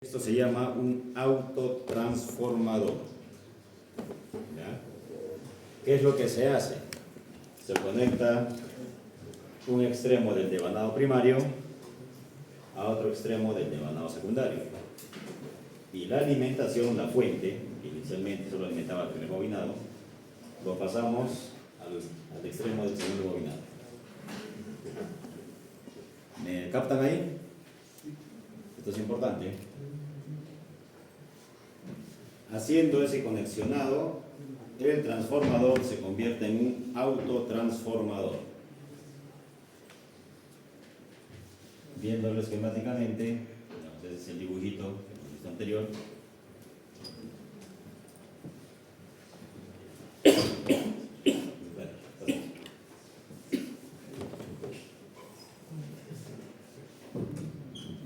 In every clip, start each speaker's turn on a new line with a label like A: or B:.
A: Esto se llama un autotransformador. ¿Ya? ¿Qué es lo que se hace? Se conecta un extremo del devanado primario a otro extremo del devanado secundario. Y la alimentación, la fuente, que inicialmente solo alimentaba el primer bobinado, lo pasamos al extremo del segundo bobinado. ¿Me captan ahí? Esto es importante. Haciendo ese conexionado, el transformador se convierte en un autotransformador. Viéndolo esquemáticamente, ese es el dibujito que hemos visto anterior.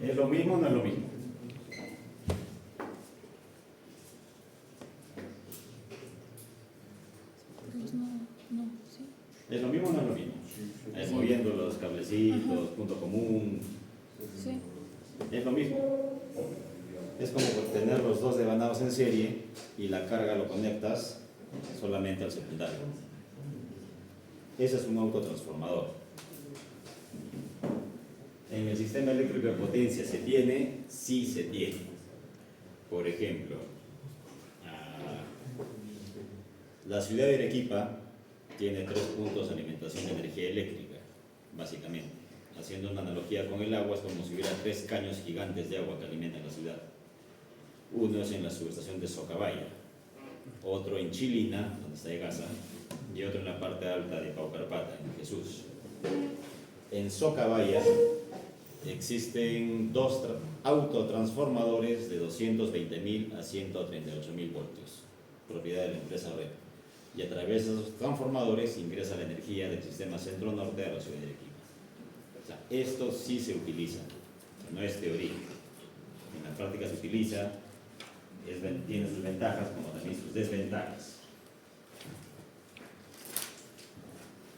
A: ¿Es lo mismo o no es lo mismo?
B: Pues no, sí.
A: ¿Es lo mismo o no es lo mismo? Moviendo los cablecitos, punto común.
B: Sí.
A: Es lo mismo. Es como tener los dos devanados en serie y la carga lo conectas solamente al secundario. Ese es un autotransformador. En el sistema eléctrico de potencia ¿se tiene? Sí se tiene. Por ejemplo, la ciudad de Arequipa tiene 3 puntos de alimentación de energía eléctrica, básicamente. Haciendo una analogía con el agua, es como si hubiera 3 caños gigantes de agua que alimentan la ciudad. Uno es en la subestación de Socabaya, otro en Chilina, donde está Egasa, y otro en la parte alta de Paucarpata, en Jesús. En Socabaya existen 2 autotransformadores de 220.000 a 138.000 voltios, propiedad de la empresa Red. Y a través de esos transformadores ingresa la energía del sistema centro-norte a la ciudad de Arequipa. O sea, esto sí se utiliza, no es teoría. En la práctica se utiliza, tiene sus ventajas como también sus desventajas.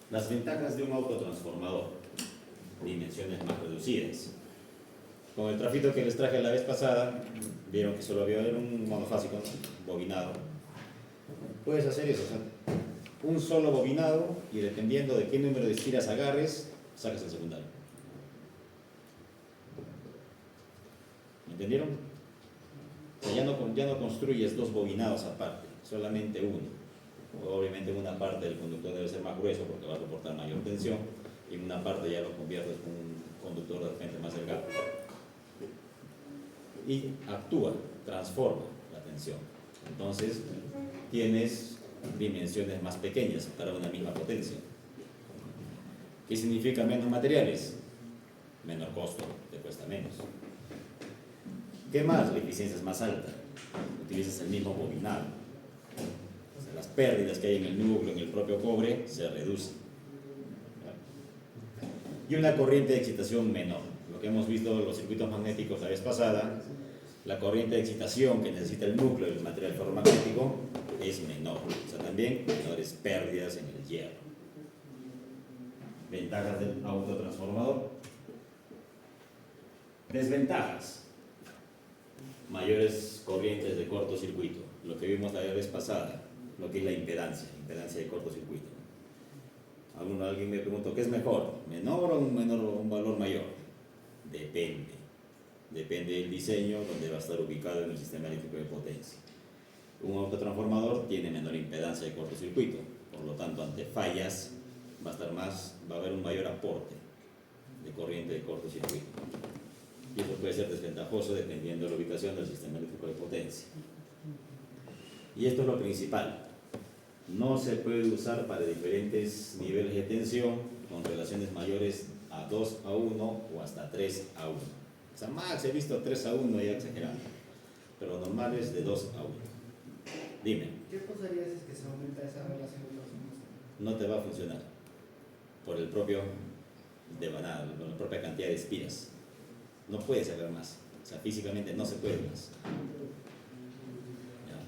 A: Las ventajas de un autotransformador: dimensiones más reducidas. Con el trafito que les traje la vez pasada, vieron que solo había un monofásico bobinado. Puedes hacer eso, o sea, un solo bobinado, y dependiendo de qué número de estiras agarres, sacas el secundario. ¿Me entendieron? O sea, ya no construyes 2 bobinados aparte, solamente uno. Obviamente en una parte del conductor debe ser más grueso porque va a soportar mayor tensión, y en una parte ya lo conviertes en un conductor de repente más delgado. Y actúa, transforma la tensión. Entonces, tienes dimensiones más pequeñas para una misma potencia. ¿Qué significa menos materiales? Menor costo, te cuesta menos. ¿Qué más? La eficiencia es más alta. Utilizas el mismo bobinado. O sea, las pérdidas que hay en el núcleo, en el propio cobre, se reducen. Y una corriente de excitación menor. Lo que hemos visto en los circuitos magnéticos la vez pasada, la corriente de excitación que necesita el núcleo del material ferromagnético es menor. O sea, también menores pérdidas en el hierro. Ventajas del autotransformador. Desventajas: mayores corrientes de cortocircuito, lo que vimos la vez pasada, lo que es la impedancia de cortocircuito. Alguien me preguntó, ¿qué es mejor? ¿Menor o un valor mayor? Depende del diseño donde va a estar ubicado en el sistema eléctrico de potencia. Un autotransformador tiene menor impedancia de cortocircuito, por lo tanto ante fallas va a haber un mayor aporte de corriente de cortocircuito. Y eso puede ser desventajoso dependiendo de la ubicación del sistema eléctrico de potencia. Y esto es lo principal. No se puede usar para diferentes niveles de tensión con relaciones mayores a 2 a 1 o hasta 3 a 1. O sea, max he visto 3 a 1 ya exagerando, pero normal es de 2 a 1. Dime.
C: ¿Qué pasaría si es que se aumenta esa relación de los mismos?
A: No te va a funcionar por el propio devanado, por la propia cantidad de espiras. No puedes sacar más. O sea, físicamente no se puede más. ¿Ya?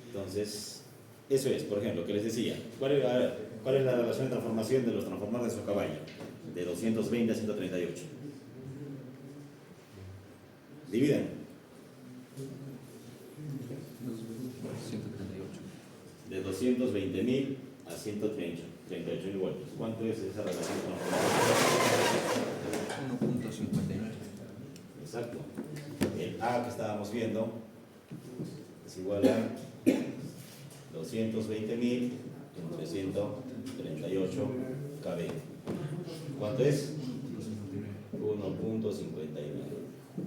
A: Entonces, eso es, por ejemplo, que les decía. ¿Cuál es la relación de transformación de los transformadores de Socabaya? De 220 a 138. Dividen. De 220.000 a 138.000 voltios. ¿Cuánto es esa relación con los
D: 1.59.
A: Exacto. El A que estábamos viendo es igual a 220.000 entre 138 kV. ¿Cuánto es? 1.59.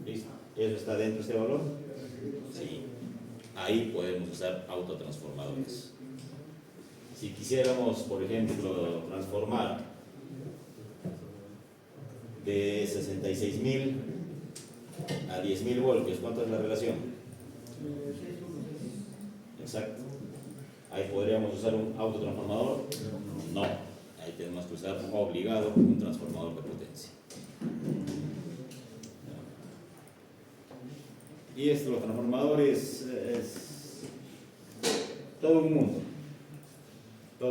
A: ¿Listo? ¿Eso está dentro de este valor? Sí. Ahí podemos usar autotransformadores. Si quisiéramos, por ejemplo, transformar de 66.000 a 10.000 voltios, ¿cuánto es la relación? Exacto. Ahí podríamos usar un autotransformador. No. Ahí tenemos que usar obligado un transformador de potencia. Y esto, los transformadores, es todo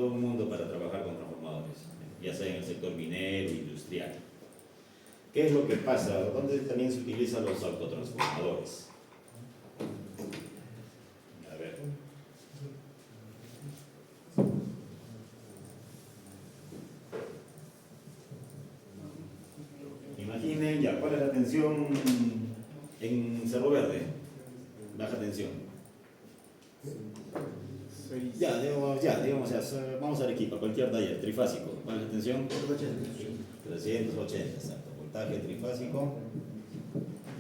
A: un mundo para trabajar con transformadores, ya sea en el sector minero, industrial. ¿Qué es lo que pasa? ¿Dónde también se utilizan los autotransformadores? A ver. Imaginen ya, ¿cuál es la tensión en Cerro Verde? Baja tensión. Ya, vamos a Arequipa, cualquier taller, trifásico. ¿Cuál es la tensión? 380, exacto. Voltaje trifásico,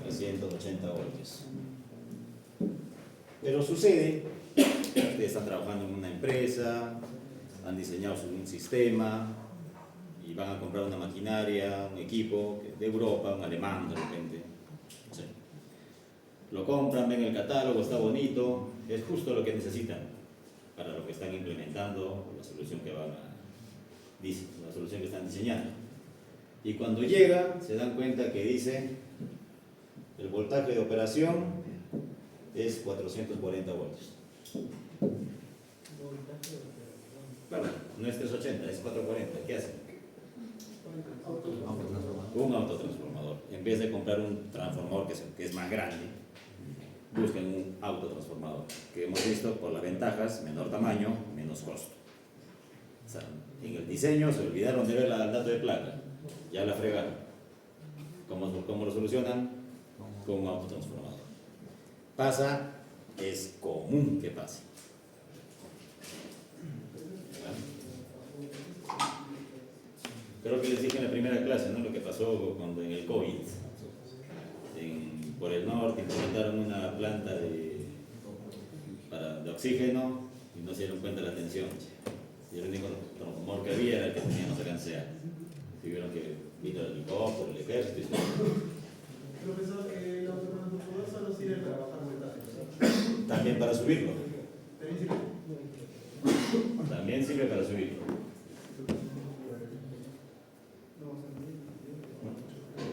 A: 380 voltios. Pero sucede, ustedes están trabajando en una empresa, han diseñado un sistema y van a comprar una maquinaria, un equipo de Europa, un alemán de repente. Sí. Lo compran, ven el catálogo, está bonito, es justo lo que necesitan para lo que están implementando, la solución que la solución que están diseñando. Y cuando llega, se dan cuenta que dice el voltaje de operación es 440 voltios. Claro, no es 380, es 440. ¿Qué hacen? Un autotransformador. En vez de comprar un transformador que es más grande, busquen un autotransformador, que hemos visto por las ventajas: menor tamaño, menos costo. O sea, en el diseño se olvidaron de ver el dato de placa, ya la fregaron. ¿Cómo lo solucionan? Con un autotransformador. Pasa, es común que pase. Creo que les dije en la primera clase, ¿no?, lo que pasó cuando en el COVID. Por el norte implementaron una planta de oxígeno y no se dieron cuenta de la tensión. Y el único transformador que había era el que tenía no se cansea. Tuvieron que vino el helicóptero, el ejército.
E: Profesor, el autotransformador solo sirve para bajar voltaje.
A: También para subirlo.
E: ¿También sirve?
A: También sirve para subirlo.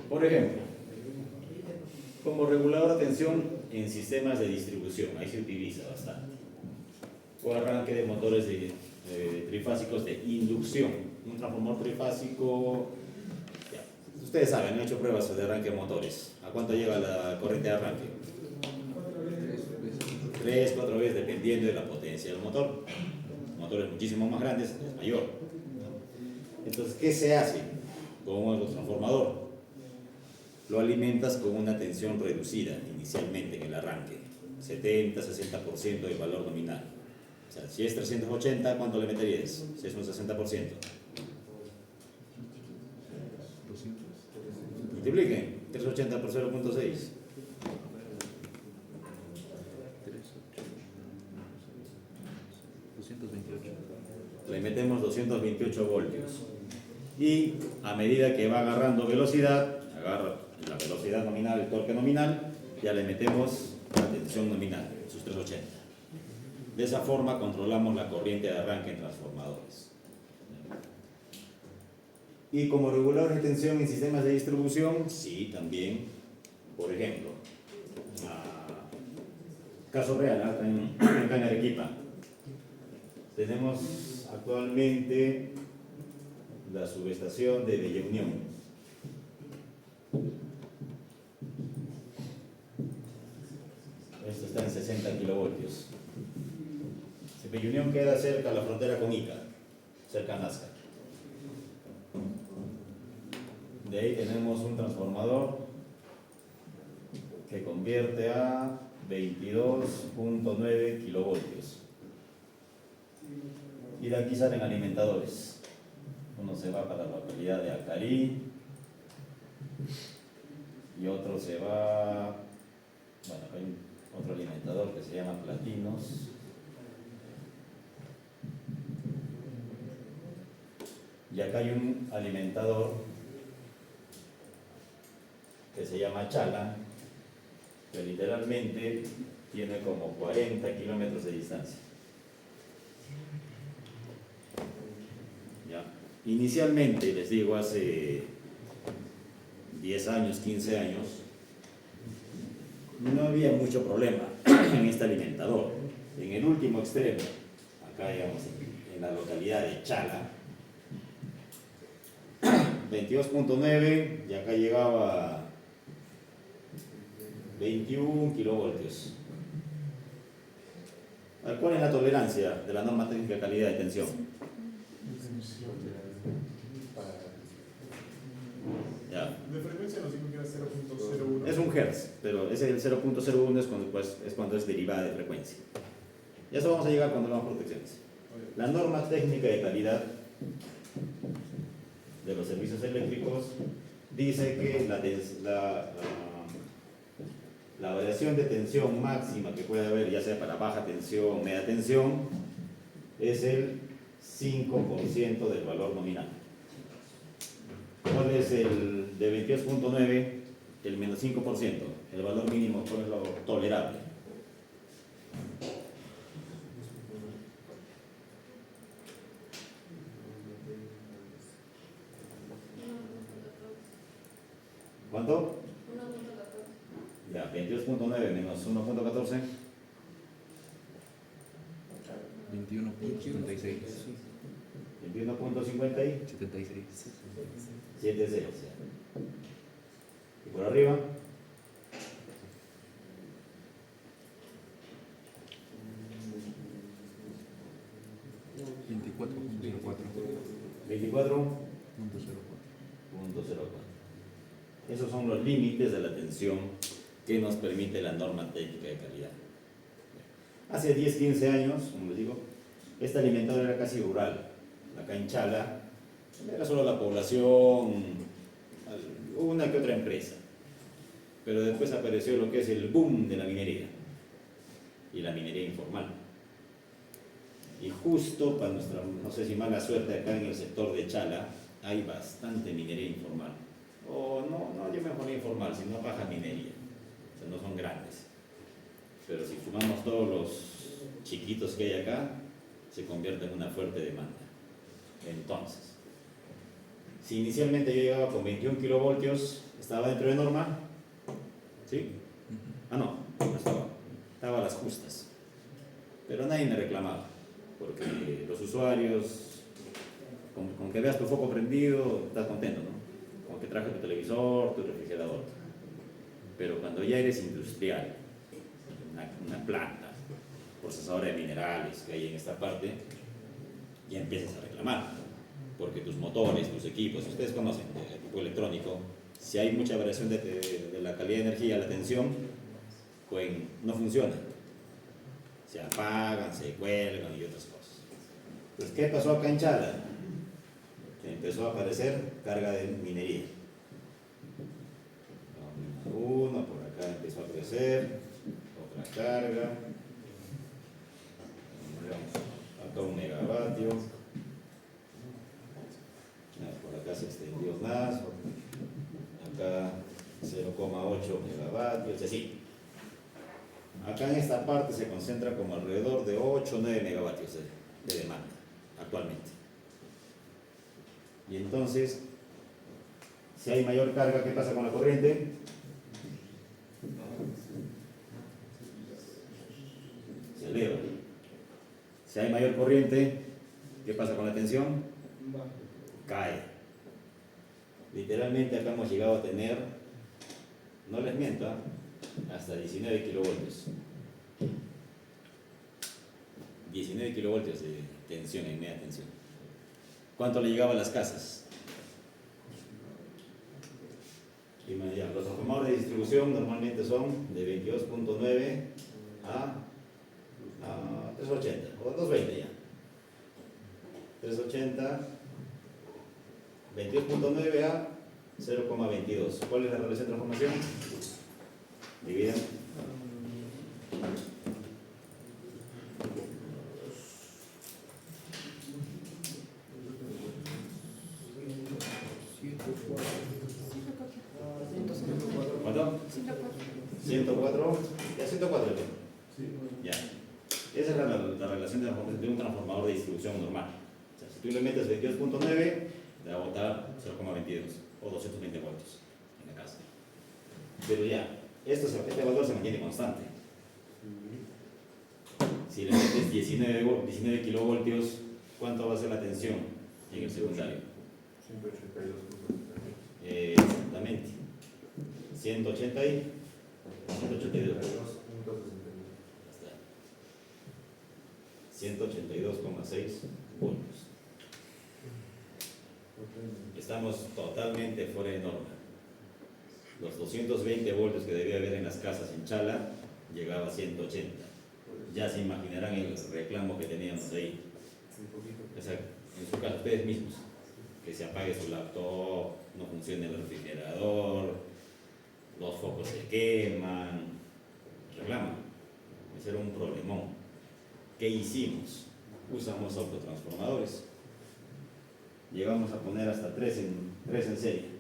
A: Por ejemplo, como regulador de tensión en sistemas de distribución, ahí se utiliza bastante. O arranque de motores trifásicos de inducción. Un transformador trifásico, ya, ustedes saben, han hecho pruebas de arranque de motores. ¿A cuánto llega la corriente de arranque? 3, 4 veces, dependiendo de la potencia del motor. Motores muchísimo más grandes es mayor. Entonces, ¿qué se hace con un autotransformador? Lo alimentas con una tensión reducida inicialmente en el arranque, 70-60% del valor nominal. O sea, si es 380, ¿cuánto le meterías? Si es un 60%. Multipliquen 380 por 0.6. Le metemos 228 voltios. Y a medida que va agarrando velocidad, agarra la velocidad nominal, el torque nominal, ya le metemos la tensión nominal, sus 380. De esa forma controlamos la corriente de arranque en transformadores. Y como regulador de tensión en sistemas de distribución, sí, también, por ejemplo, caso real, acá en Arequipa, tenemos actualmente la subestación de Bella Unión. Esto está en 60 kilovoltios. Cepillunión queda cerca a la frontera con Ica, cerca a Nazca. De ahí tenemos un transformador que convierte a 22.9 kilovoltios. Y de aquí salen alimentadores. Uno se va para la localidad de Acarí y otro se va, bueno, hay otro alimentador que se llama Platinos. Y acá hay un alimentador que se llama Chala, que literalmente tiene como 40 kilómetros de distancia. ¿Ya? Inicialmente, les digo, hace 10 años, 15 años, no había mucho problema en este alimentador. En el último extremo, acá digamos, en la localidad de Chala, 22.9 y acá llegaba a 21 kilovoltios. ¿Cuál es la tolerancia de la norma técnica de calidad de tensión? Ya.
E: De frecuencia nos dijo que era 0.01.
A: Es un hertz, pero ese el 0.01 es cuando es derivada de frecuencia. Ya eso vamos a llegar cuando hablamos de protecciones. La norma técnica de calidad de los servicios eléctricos dice que la variación de tensión máxima que puede haber, ya sea para baja tensión o media tensión, es el 5% del valor nominal. ¿Cuál es el de 22.9? El menos 5%, el valor mínimo, ¿cuál es lo tolerable? ¿Cuánto? 1.14. Ya, 22.9 menos 1.14.
D: 21.56.
A: 21.50
D: 76.
A: 7.0. Y por arriba. 24.04. Esos son los límites de la tensión que nos permite la norma técnica de calidad. Hace 10-15 años, como les digo, esta alimentadora era casi rural. Acá en Chala era solo la población, una que otra empresa. Pero después apareció lo que es el boom de la minería y la minería informal. Y justo para nuestra, no sé si mala suerte, acá en el sector de Chala hay bastante minería informal. O no, yo me ponía informal, sino baja minería. O sea, no son grandes. Pero si sumamos todos los chiquitos que hay acá, se convierte en una fuerte demanda. Entonces, si inicialmente yo llegaba con 21 kilovoltios, ¿estaba dentro de norma? ¿Sí? Ah, no estaba. Estaba a las justas. Pero nadie me reclamaba, porque los usuarios, con que veas tu foco prendido, estás contento, ¿no? Como que traje tu televisor, tu refrigerador. Pero cuando ya eres industrial, una planta procesadora de minerales que hay en esta parte, ya empiezas a reclamar, porque tus motores, tus equipos, ustedes conocen el equipo electrónico, si hay mucha variación de la calidad de energía, la tensión, pues no funciona, se apagan, se cuelgan y otras cosas. Pues, ¿qué pasó acá en Chala? Que empezó a aparecer carga de minería. Uno, por acá empezó a aparecer otra carga. Acá 1 megavatio. Por acá se extendió más. Acá 0,8 megavatios, así. Acá en esta parte se concentra como alrededor de 8 o 9 megavatios de demanda actualmente. Y entonces, si hay mayor carga, ¿qué pasa con la corriente? Se eleva. Si hay mayor corriente, ¿qué pasa con la tensión? Cae. Literalmente acá hemos llegado a tener, no les miento, hasta 19 kilovoltios. 19 kilovoltios de tensión en media tensión. ¿Cuánto le llegaba a las casas? Y ya, los transformadores de distribución normalmente son de 22.9 a 380 o 220 ya. 380, 22.9 a 0,22. ¿Cuál es la relación de transformación? Dividen. ¿Cuánto? 104. Ya 104. Ya. Esa es la relación de un transformador de distribución normal. O sea, si tú le metes 22.9, te va a botar 0,22 o 220 voltios en la casa. Pero ya, este valor se mantiene constante. Si le metes 19 kilovoltios, ¿cuánto va a ser la tensión en el secundario?
D: 182.
A: Exactamente. 180 y 182. 182,6 voltios. Estamos totalmente fuera de norma. Los 220 voltios que debía haber en las casas en Chala llegaba a 180. Ya se imaginarán el reclamo que teníamos ahí. O sea, en su caso, ustedes mismos, que se apague su laptop, no funcione el refrigerador, los focos se queman, reclaman. Ese era un problemón. ¿Qué hicimos? Usamos autotransformadores. Llegamos a poner hasta 3 en serie.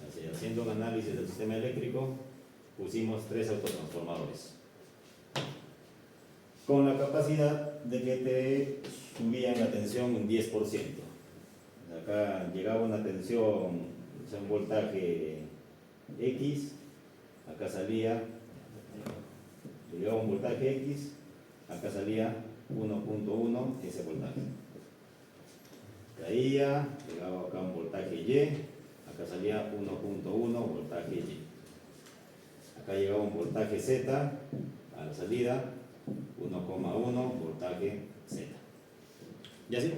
A: Así, haciendo un análisis del sistema eléctrico, pusimos 3 autotransformadores con la capacidad de que te subían la tensión un 10%. Acá llegaba una tensión, o sea, un voltaje X, acá salía, llegaba un voltaje X, acá salía 1.1 ese voltaje. Caía, llegaba acá un voltaje Y, acá salía 1.1 voltaje Y. Acá llegaba un voltaje Z a la salida, 1,1 voltaje Z. ¿Y así?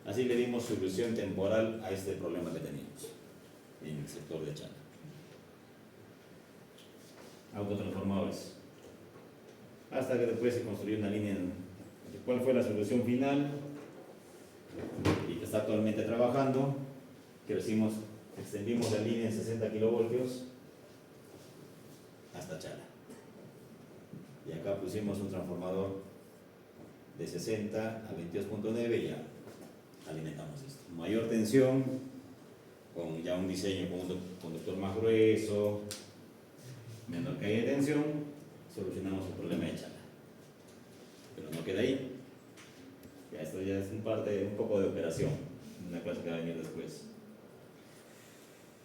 A: Así le dimos solución temporal a este problema que teníamos en el sector de Chala. Autotransformadores. Hasta que después se construyó una línea. ¿Cuál fue la solución final? Y que está actualmente trabajando. Que decimos, extendimos la línea en 60 kilovoltios hasta Chala. Y acá pusimos un transformador de 60 a 22.9 y ya alimentamos esto. Mayor tensión, con ya un diseño con un conductor más grueso, menor caída de tensión, solucionamos el problema de Chala. Pero no queda ahí. Ya esto ya es un poco de operación, una clase que va a venir después.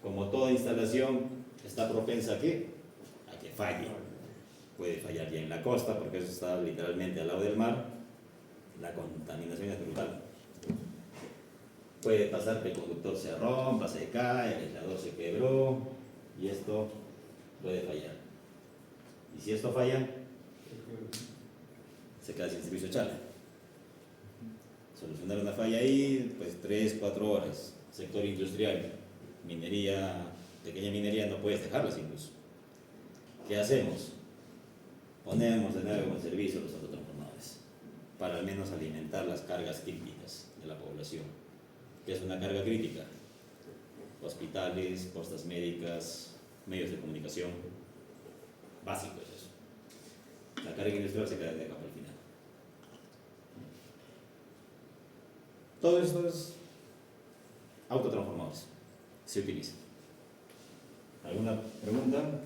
A: Como toda instalación está propensa a que falle. Puede fallar ya en la costa, porque eso está literalmente al lado del mar. La contaminación es brutal. Puede pasar que el conductor se rompa, se cae, el aislador se quebró, y esto puede fallar. Y si esto falla, se queda sin servicio Chala. Solucionar una falla ahí, pues 3-4 horas. Sector industrial, minería, pequeña minería, no puedes dejarlas incluso. ¿Qué hacemos? Ponemos de nuevo en servicio los autotransformadores para al menos alimentar las cargas críticas de la población. ¿Qué es una carga crítica? Hospitales, postas médicas, medios de comunicación. Básico es eso. La carga industrial se queda de acá para el final. Todo esto es autotransformadores. Se utiliza. ¿Alguna pregunta?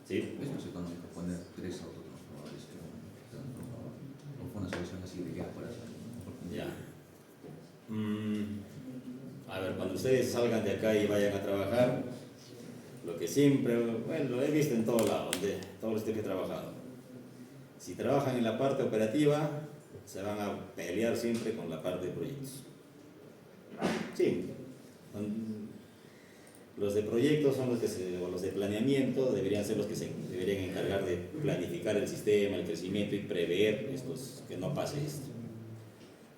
A: ¿Sí?
F: Es más económico poner 3 autotransformadores que no fue una solución así de ya por eso.
A: Ya. A ver, cuando ustedes salgan de acá y vayan a trabajar, lo que siempre, bueno, lo he visto en todos lados, todos los que he trabajado. Si trabajan en la parte operativa, se van a pelear siempre con la parte de proyectos. Sí, los de proyectos son los que o los de planeamiento deberían ser los que se deberían encargar de planificar el sistema, el crecimiento y prever que no pase esto.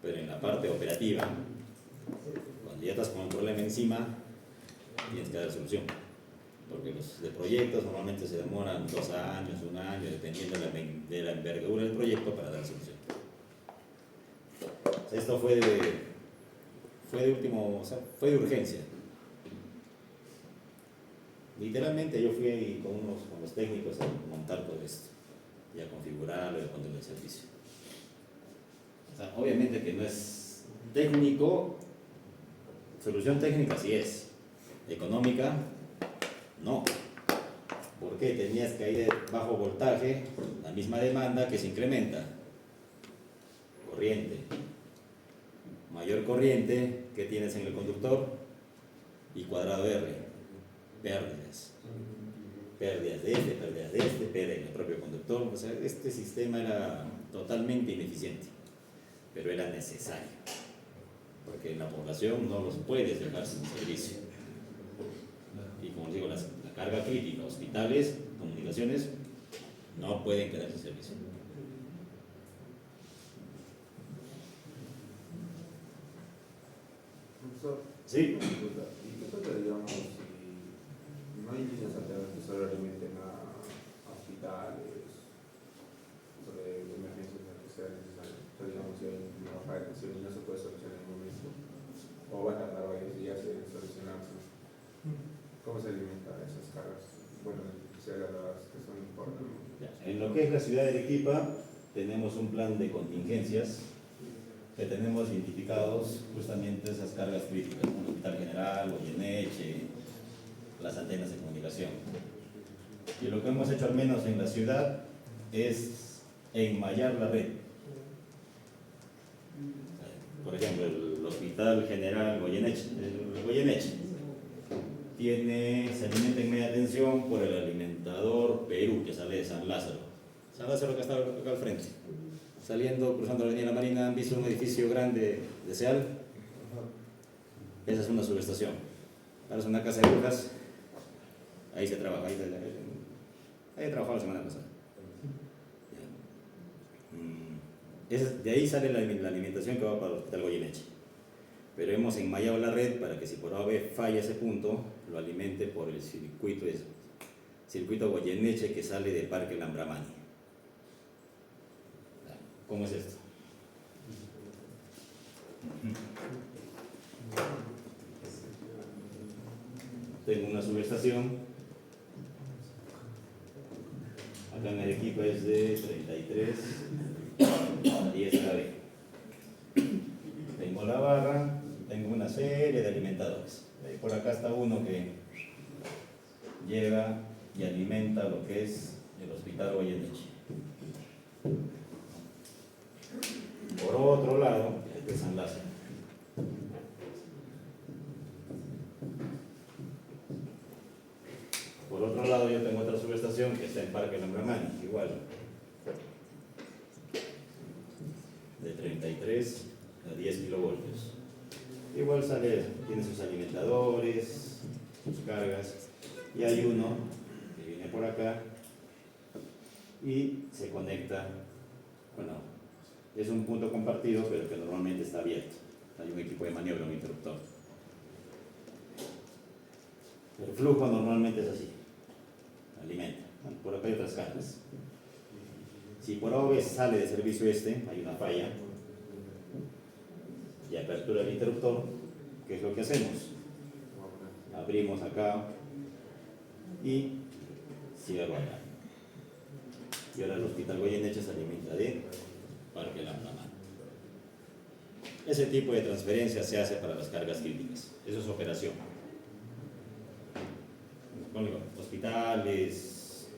A: Pero en la parte operativa, cuando ya estás con el problema encima, tienes que dar solución. Porque los de proyectos normalmente se demoran 2 años, 1 año, dependiendo de la envergadura del proyecto para dar solución. O sea, esto fue de urgencia. Literalmente yo fui con los técnicos a montar todo esto y a configurarlo y a ponerlo en servicio. O sea, obviamente que no es técnico, solución técnica sí es, económica no. ¿Por qué? Tenías que ir de bajo voltaje, la misma demanda que se incrementa. Corriente. Mayor corriente que tienes en el conductor y cuadrado R. Pérdidas. Pérdidas de este, pérdida en el propio conductor. O sea, este sistema era totalmente ineficiente, pero era necesario. Porque en la población no los puedes dejar sin servicio. Y como digo, la carga crítica, hospitales, comunicaciones, no pueden quedar sin servicio.
D: Profesor,
A: Sí.
D: ¿y qué pasa, digamos, si no hay líneas alternas que solo alimenten a hospitales sobre emergencias en las que sea necesario? O sea, digamos, si hay una falla de tensión y no se puede solucionar en el momento, o va a tardar varios días en solucionarse. ¿Cómo se alimenta esas cargas? Bueno, especial a las que son importantes.
A: En lo que es la ciudad de Arequipa, tenemos un plan de contingencias que tenemos identificados justamente esas cargas críticas, como el Hospital General, Goyeneche, las antenas de comunicación. Y lo que hemos hecho al menos en la ciudad es enmallar la red. Por ejemplo, el Hospital General Goyeneche, se alimenta en media tensión por el alimentador Perú que sale de San Lázaro. San Lázaro que está acá al frente. Saliendo, cruzando la avenida La Marina, han visto un edificio grande de SEAL. Esa es una subestación. Ahora es una casa de brujas. Ahí se trabaja. Ahí he trabajado la semana pasada. De ahí sale la alimentación que va para el Hospital Goyeneche. Pero hemos enmallado la red para que si por A falla ese punto, lo alimente por el circuito Goyeneche que sale del Parque Lambramani. ¿Cómo es esto? Tengo una subestación. Acá en Arequipa es de 33 a 10 kV. Tengo la barra, tengo una serie de alimentadores. Por acá está uno que llega y alimenta lo que es el Hospital Goyeneche. Por otro lado, este es San Lázaro. Por otro lado, yo tengo otra subestación que está en Parque Lambramani, igual. De 33 a 10 kilovoltios. Igual tiene sus alimentadores, sus cargas. Y hay uno que viene por acá y se conecta, bueno, es un punto compartido, pero que normalmente está abierto. Hay un equipo de maniobra, un interruptor. El flujo normalmente es así. Alimenta. Bueno, por acá hay otras cargas. Si por A sale de servicio hay una falla y apertura del interruptor, ¿qué es lo que hacemos? Abrimos acá y cierro acá. Y ahora el Hospital Goyeneche se alimenta de Parque Lambramani. Ese tipo de transferencia se hace para las cargas críticas. Eso es operación. Hospitales,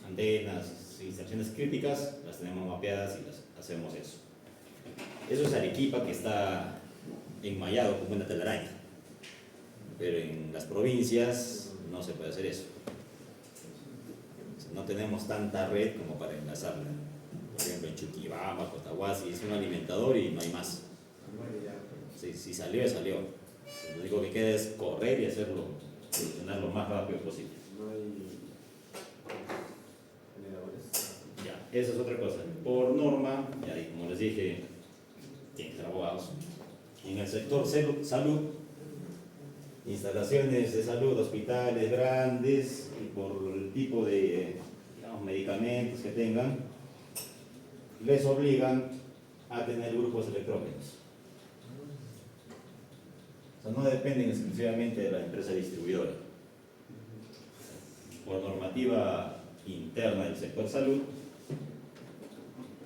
A: antenas, instalaciones críticas, las tenemos mapeadas y las hacemos eso. Eso es Arequipa, que está enmallado como una telaraña. Pero en las provincias no se puede hacer eso. No tenemos tanta red como para enlazarla. Por ejemplo, en Chuquibamba, Cotahuasi, es un alimentador y no hay más. Si salió, salió. Lo único que queda es correr y hacerlo, solucionar lo más rápido posible.
D: No hay generadores.
A: Ya, esa es otra cosa. Por norma, ya, y como les dije, tienen que ser abogados. En el sector salud, instalaciones de salud, hospitales grandes, y por el tipo de digamos, medicamentos que tengan, les obligan a tener grupos electrógenos. O sea, no dependen exclusivamente de la empresa distribuidora. Por normativa interna del sector salud,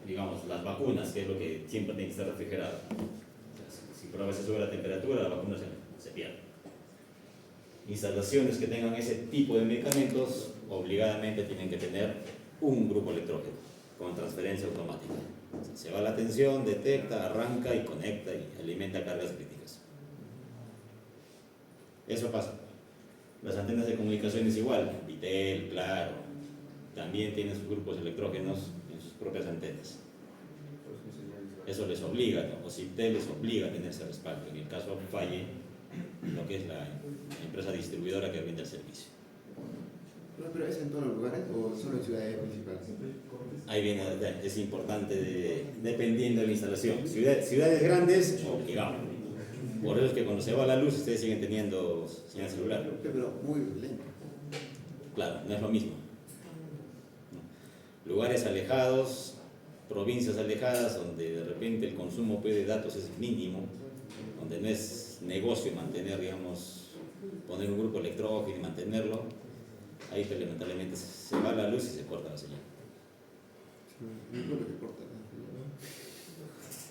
A: digamos, las vacunas, que es lo que siempre tiene que estar refrigerado. O sea, si por a veces sube la temperatura, la vacuna se pierde. Instalaciones que tengan ese tipo de medicamentos, obligadamente tienen que tener un grupo electrógeno con transferencia automática. O sea, se va la tensión, detecta, arranca y conecta y alimenta cargas críticas. Eso pasa. Las antenas de comunicaciones igual, Vitel, Claro, también tienen sus grupos electrógenos en sus propias antenas. Eso les obliga, ¿no? O Citel les obliga a tener ese respaldo. En el caso falle lo que es la empresa distribuidora que brinda el servicio.
G: No, pero ¿es en todos los lugares o solo en ciudades principales?
A: Ahí viene, es importante dependiendo de la instalación. Ciudades grandes, obligado. Por eso es que cuando se va la luz ustedes siguen teniendo señal celular.
G: Pero muy lento.
A: Claro, no es lo mismo. Lugares alejados, provincias alejadas, donde de repente el consumo de datos es mínimo, donde no es negocio mantener, digamos, poner un grupo electrógeno y mantenerlo, ahí pues, lamentablemente se va la luz y se corta la señal.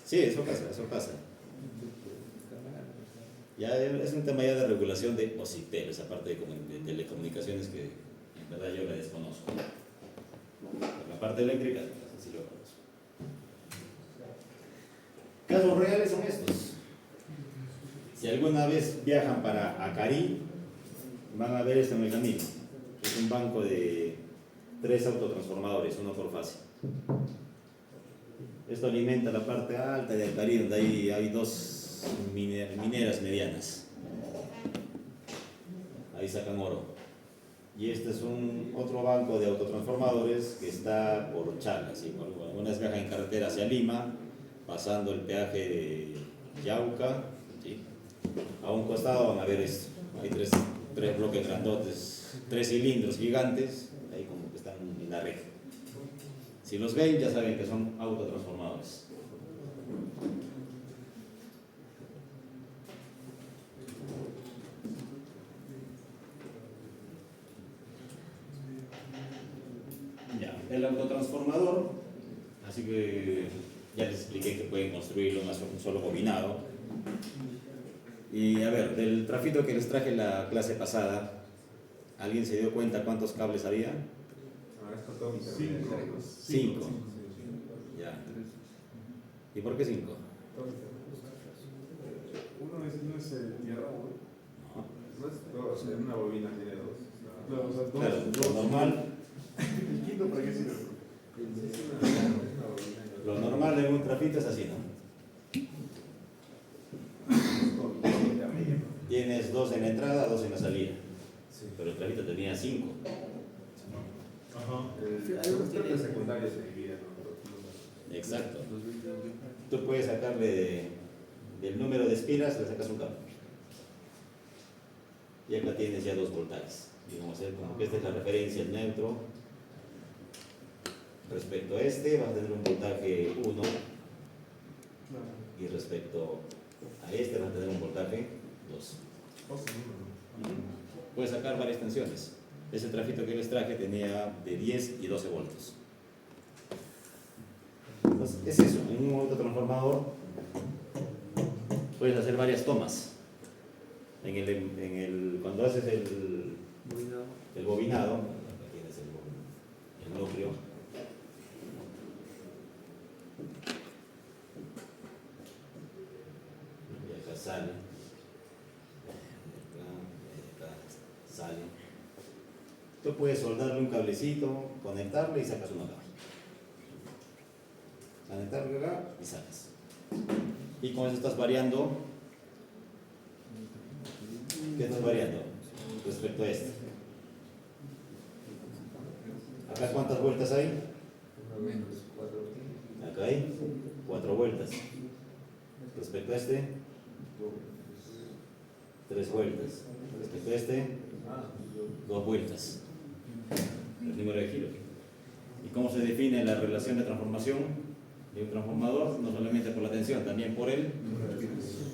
A: Sí, eso pasa. Ya es un tema ya de regulación de OCITEL, esa parte de telecomunicaciones que en verdad yo la desconozco. La parte eléctrica, sí lo conozco. Casos reales son estos. Si alguna vez viajan para Acari, van a ver esto en el camino. Es un banco de 3 autotransformadores, uno por fase. Esto alimenta la parte alta de Acari, donde hay 2 mineras medianas. Ahí sacan oro. Y este es otro banco de autotransformadores que está por Chala. ¿Sí? Algunas viajan en carretera hacia Lima, pasando el peaje de Yauca. ¿Sí? A un costado van a ver esto. Hay tres bloques grandotes, 3 cilindros gigantes, ahí como que están en la red. Si los ven, ya saben que son autotransformadores. Ya, el autotransformador, así que ya les expliqué que pueden construirlo en un solo bobinado. Y a ver, del trafito que les traje la clase pasada, ¿alguien se dio cuenta cuántos cables había?
D: Ahora es todo
A: 5. Ya. ¿Y por qué 5?
E: Uno no es tierra, ¿no?
D: No es dos, en una bobina tiene 2.
E: Claro, o sea,
A: Claro, lo normal.
E: ¿El quinto para qué sirve?
A: Lo normal en un trafito es así, ¿no? Tienes 2 en la entrada, 2 en la salida. Pero el trafito tenía 5.
E: Ajá.
D: El trafito secundario se divide, ¿no?
A: Exacto. Tú puedes sacarle del número de espiras, le sacas un cable. Y acá tienes ya 2 voltajes. Digamos, como que esta es la referencia, el neutro. Respecto a este, vas a tener un voltaje 1. Y respecto a este, vas a tener un voltaje 2. Puedes sacar varias tensiones. Ese trafito que les traje tenía de 10 y 12 voltios. Entonces, es eso, en un autotransformador puedes hacer varias tomas. Cuando haces el bobinado, acá tienes el núcleo. Y acá sale. Acá sale. Tú puedes soldarle un cablecito, conectarle y sacas una caja. aumentar acá y sacas. Y con eso estás variando. ¿Qué estás variando respecto a este? ¿Acá cuántas vueltas hay?
F: Menos.
A: Acá hay 4 vueltas. Respecto a este, 3 vueltas. Respecto a este, 2 vueltas. El número de giros. ¿Y cómo se define la relación de transformación de un transformador? No solamente por la tensión, también por el...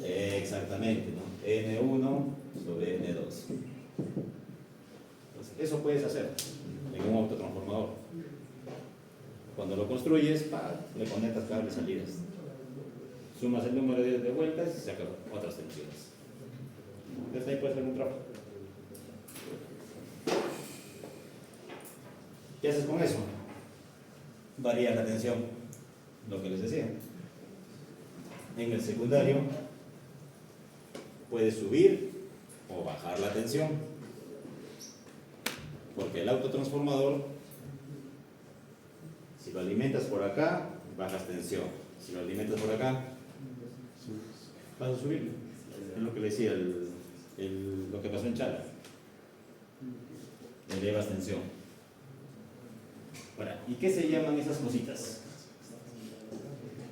A: exactamente, ¿no? N1 sobre N2. Entonces, eso puedes hacer en un autotransformador. Cuando lo construyes, le conectas cables y salidas. Sumas el número de vueltas y sacas otras tensiones. Entonces ahí puedes hacer un trabajo. ¿Qué haces con eso? Varía la tensión, lo que les decía. En el secundario puedes subir o bajar la tensión, porque el autotransformador, si lo alimentas por acá, bajas tensión. Si lo alimentas por acá, vas a subir. Es lo que le decía, lo que pasó en Chala. Elevas tensión. Ahora, ¿y qué se llaman esas cositas?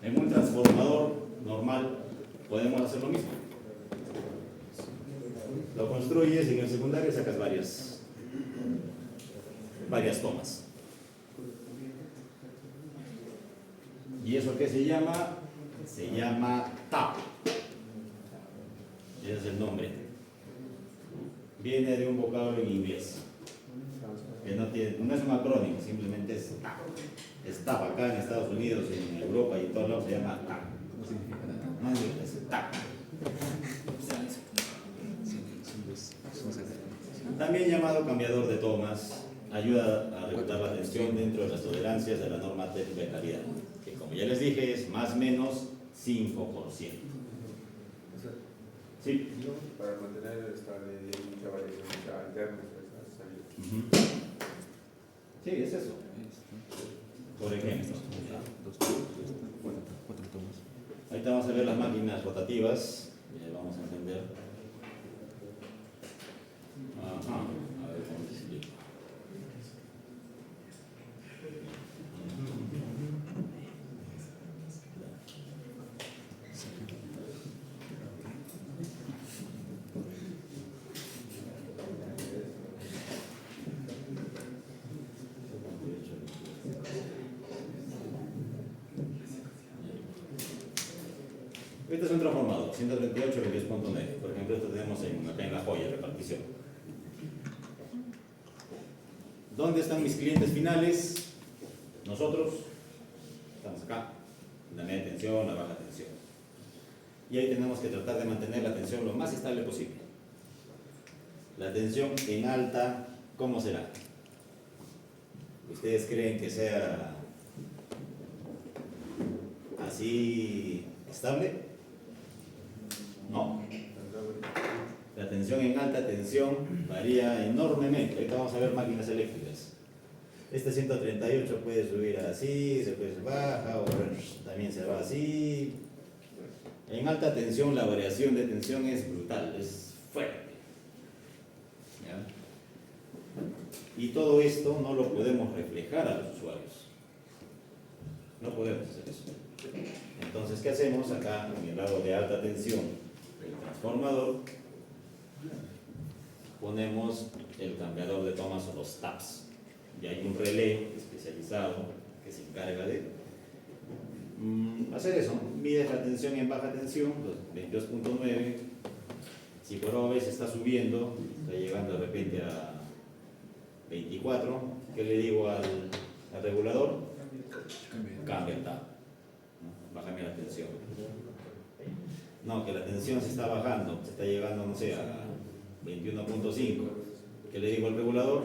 A: En un transformador normal podemos hacer lo mismo. Lo construyes y en el secundario sacas varias tomas. ¿Y eso qué se llama? Se llama TAP. Ese es el nombre. Viene de un vocablo en inglés. Que no es un acrónimo, simplemente es TAP. Es TAP acá en Estados Unidos, en Europa y en todos lados se llama TAP.
F: No significa nada.
A: No es TAP. También llamado cambiador de tomas, ayuda a regular la tensión dentro de las tolerancias de la norma técnica de calidad, que como ya les dije es más o menos 5%. Sí.
D: Para mantener estable mucha variación interna,
A: Ujú. Sí, es eso. Por ejemplo,
F: Cuatro tomas.
A: ahorita vamos a ver las máquinas rotativas. Vamos a entender. Ajá. A ver cómo les explico. Este es un transformador, 138, 22.9. Por ejemplo, esto tenemos acá en La Joya, repartición. ¿Dónde están mis clientes finales? Nosotros estamos acá, en la media tensión, la baja tensión. Y ahí tenemos que tratar de mantener la tensión lo más estable posible. La tensión en alta, ¿cómo será? ¿Ustedes creen que sea así estable? No. La tensión en alta tensión varía enormemente. Ahorita vamos a ver máquinas eléctricas. Este 138 puede subir así, se puede baja o también se va así. En alta tensión la variación de tensión es brutal, es fuerte. ¿Ya? Y todo esto no lo podemos reflejar a los usuarios. No podemos hacer eso. Entonces, ¿qué hacemos acá en el lado de alta tensión del transformador? Ponemos el cambiador de tomas o los taps. Y hay un relé especializado que se encarga de hacer eso. Mides la tensión en baja tensión, 22.9. Si por A veces está subiendo, está llegando de repente a 24, ¿qué le digo al regulador? Cambia el tap. Bájame la tensión. No, que la tensión se está bajando, se está llegando, no sé, a 21.5. ¿Qué le digo al regulador?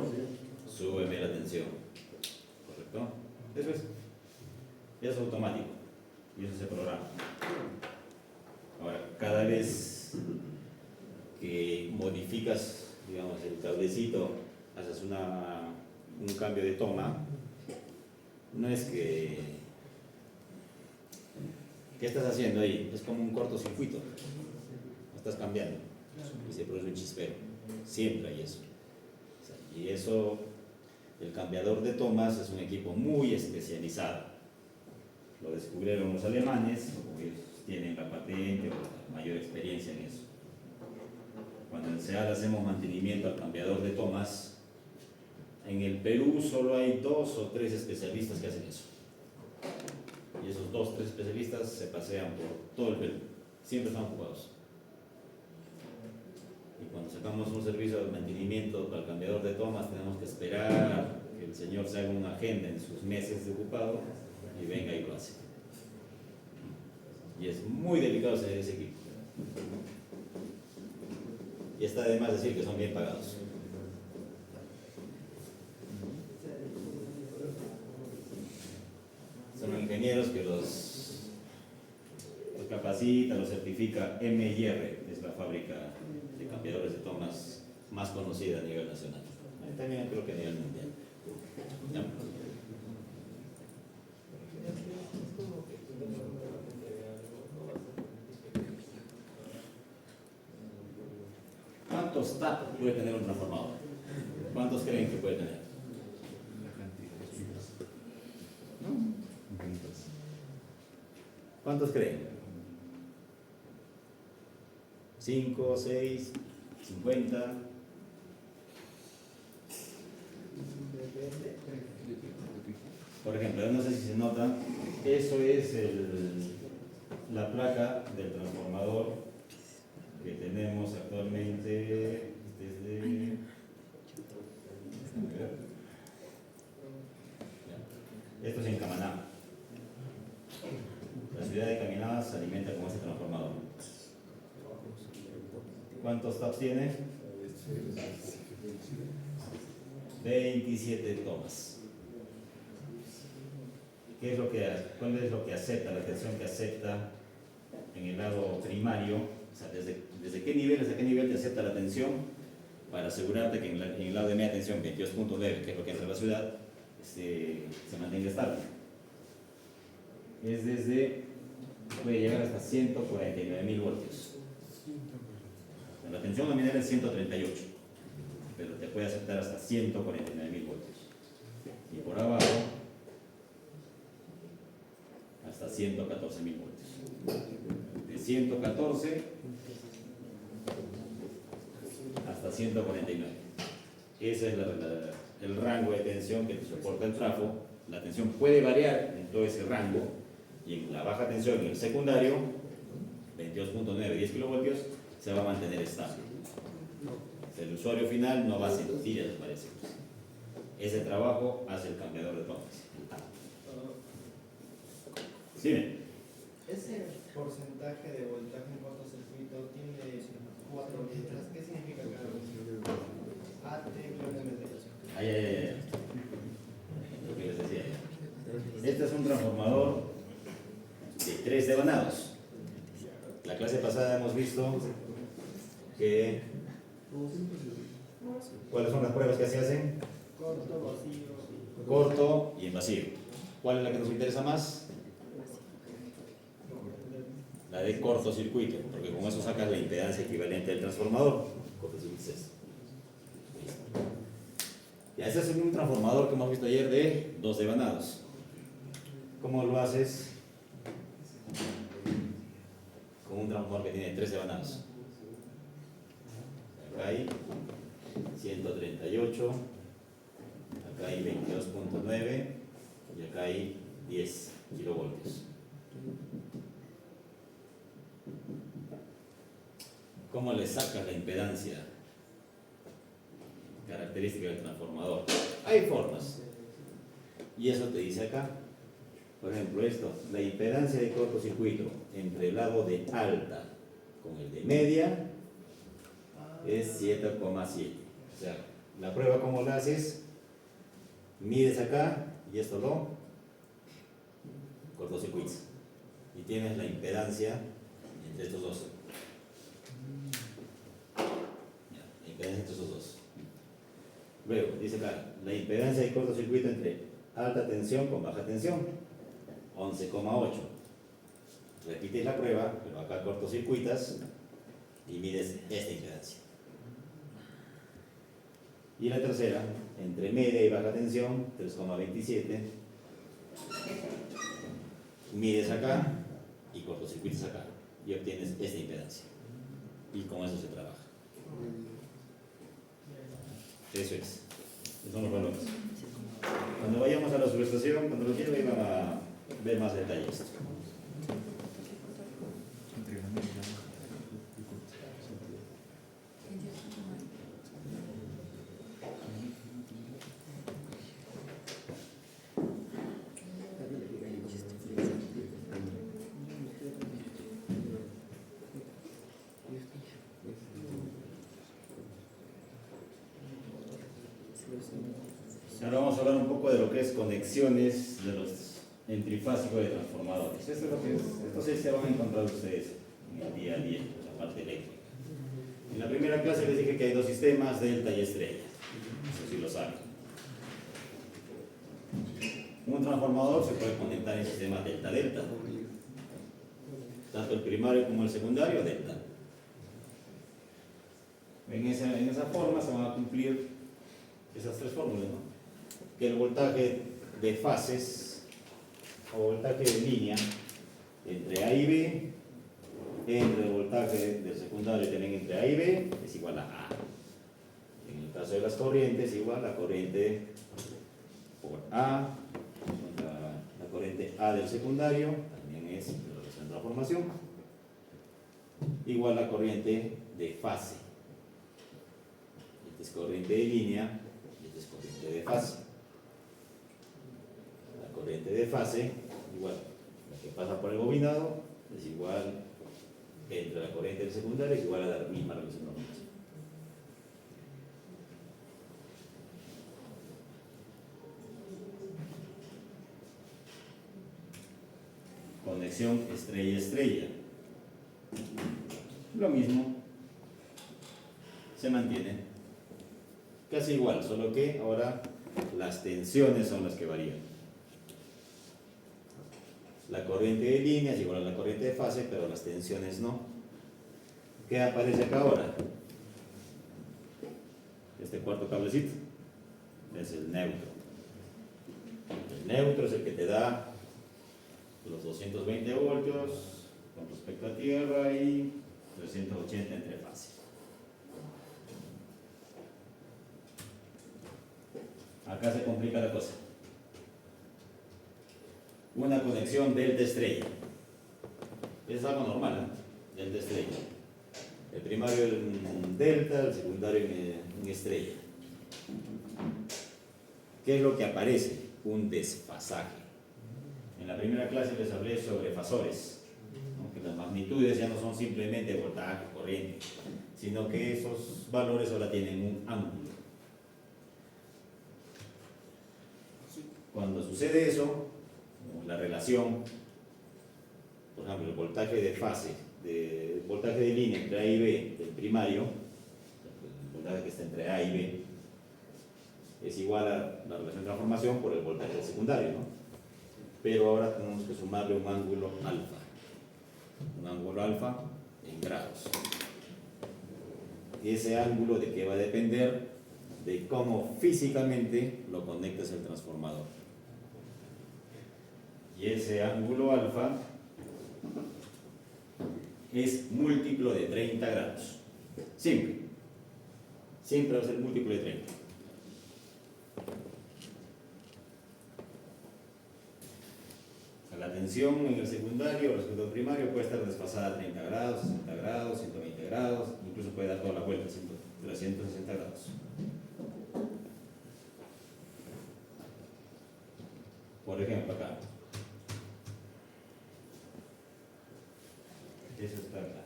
A: Súbeme la tensión. ¿Correcto? Eso es automático. Y eso se programa. Ahora, cada vez que modificas, digamos, el cablecito, haces un cambio de toma, no es que ¿Qué estás haciendo ahí? Es como un cortocircuito. Estás cambiando y se produce un chispero. Siempre hay eso. O sea, y eso, el cambiador de tomas es un equipo muy especializado. Lo descubrieron los alemanes, porque ellos tienen la patente o la mayor experiencia en eso. Cuando en SEAL hacemos mantenimiento al cambiador de tomas, en el Perú solo hay 2 o 3 especialistas que hacen eso. Y esos 2 o 3 especialistas se pasean por todo el Perú. Siempre están ocupados. Y cuando sacamos un servicio de mantenimiento para el cambiador de tomas, tenemos que esperar que el señor se haga una agenda en sus meses de ocupado y venga y lo hace. Y es muy delicado ser ese equipo. Y está de más decir que son bien pagados. Son ingenieros que los capacita, los certifica MIR, es la fábrica de cambiadores de tomas más conocida a nivel nacional. También creo que a nivel mundial. ¿Ya? ¿Cuántos TAP puede tener un transformador? ¿Cuántos creen que puede tener? ¿Cuántos creen? ¿5, 6, 50? Por ejemplo, no sé si se nota, eso es la placa del transformador que tenemos actualmente desde... Esto es en Camaná. La ciudad de Camaná se alimenta con este transformador. ¿Cuántos taps tiene? 27 tomas. ¿Cuál es lo que acepta, la tensión que acepta en el lado primario? O sea, ¿desde qué nivel hasta qué nivel te acepta la tensión para asegurarte que en el lado de media tensión, 22.9, que es lo que entra a la ciudad, se mantenga estable? Es puede llegar hasta 149.000 voltios. La tensión nominal es 138, pero te puede aceptar hasta 149.000 voltios. Y por abajo, hasta 114.000 voltios. De 114 hasta 149. Ese es el rango de tensión que te soporta el trafo. La tensión puede variar en todo ese rango, y en la baja tensión, en el secundario, 22.9, 10 kilovoltios, se va a mantener estable. El usuario final no va a sentir esas variaciones. Ese trabajo hace el cambiador de tomas. ¿Sí?
C: Ese porcentaje de voltaje en cortocircuito tiene 4 letras. ¿Qué significa cada uno? AT, MT.
A: Ay. Lo que les decía. Este es un transformador de 3 devanados. La clase pasada hemos visto que ¿cuáles son las pruebas que se hacen?
C: Corto, vacío.
A: Corto y en vacío. ¿Cuál es la que nos interesa más? La de cortocircuito, porque con eso sacas la impedancia equivalente del transformador. Cortocircuito es eso. Ya, este es un transformador que hemos visto ayer de 2 devanados. ¿Cómo lo haces con un transformador que tiene 3 devanados? Acá hay 138, acá hay 22.9 y acá hay 10 kilovoltios. ¿Cómo le sacas la impedancia característica del transformador? Hay formas. Y eso te dice acá. Por ejemplo, esto, la impedancia de cortocircuito entre el lado de alta con el de media es 7,7. O sea, la prueba como la haces, mides acá y esto lo cortocircuitas. Y tienes la impedancia entre estos dos. La impedancia entre estos dos. Luego, dice acá, la impedancia de cortocircuito entre alta tensión con baja tensión, 11,8. repites la prueba, pero acá cortocircuitas y mides esta impedancia. Y la tercera, entre media y baja tensión, 3,27, mides acá y cortocircuitas acá y obtienes esta impedancia. Y con eso se trabaja. Eso es. Esos son los valores. Cuando vayamos a la subestación, cuando lo quieran, van a ver más detalles esto. Ahora vamos a hablar un poco de lo que es conexiones de los en trifásico de transformadores. Esto es lo que es. Entonces se van a encontrar ustedes en el día a día, en la parte eléctrica. En la primera clase les dije que hay dos sistemas, delta y estrella. Eso sí lo saben. Un transformador se puede conectar en sistemas delta-delta. Tanto el primario como el secundario, delta. En esa forma se van a cumplir esas tres fórmulas, ¿no? Que el voltaje de fases o voltaje de línea entre A y B, entre el voltaje del secundario también entre A y B, es igual a A. En el caso de las corrientes, igual a corriente por A, la corriente A del secundario, también es la relación de transformación, igual a corriente de fase. Esta es corriente de línea y esta es corriente de fase. La corriente de fase, igual, la que pasa por el bobinado, es igual entre la corriente del secundario, es igual a la misma relación de transformación. Conexión estrella-estrella. Lo mismo, se mantiene casi igual, solo que ahora las tensiones son las que varían. La corriente de línea es igual a la corriente de fase, pero las tensiones no. ¿Qué aparece acá ahora? Este cuarto cablecito es el neutro. El neutro es el que te da los 220 voltios con respecto a tierra y 380 entre fases. Acá se complica la cosa. Una conexión delta estrella. Es algo normal, ¿eh? Delta estrella. El primario en delta, el secundario en estrella. ¿Qué es lo que aparece? Un desfasaje. En la primera clase les hablé sobre fasores, ¿no? Que las magnitudes ya no son simplemente voltaje, corriente, sino que esos valores ahora tienen un ángulo. Cuando sucede eso, la relación, por ejemplo, el voltaje de fase, el voltaje de línea entre A y B del primario, el voltaje que está entre A y B, es igual a la relación de transformación por el voltaje del secundario, ¿no? Pero ahora tenemos que sumarle un ángulo alfa. Un ángulo alfa en grados. Y ese ángulo de qué va a depender de cómo físicamente lo conectas al transformador. Y ese ángulo alfa es múltiplo de 30 grados. Siempre. Siempre va a ser múltiplo de 30. La tensión en el secundario respecto al primario puede estar desfasada a 30 grados, 60 grados, 120 grados, incluso puede dar toda la vuelta, 360 grados. Por ejemplo, acá. Eso está acá.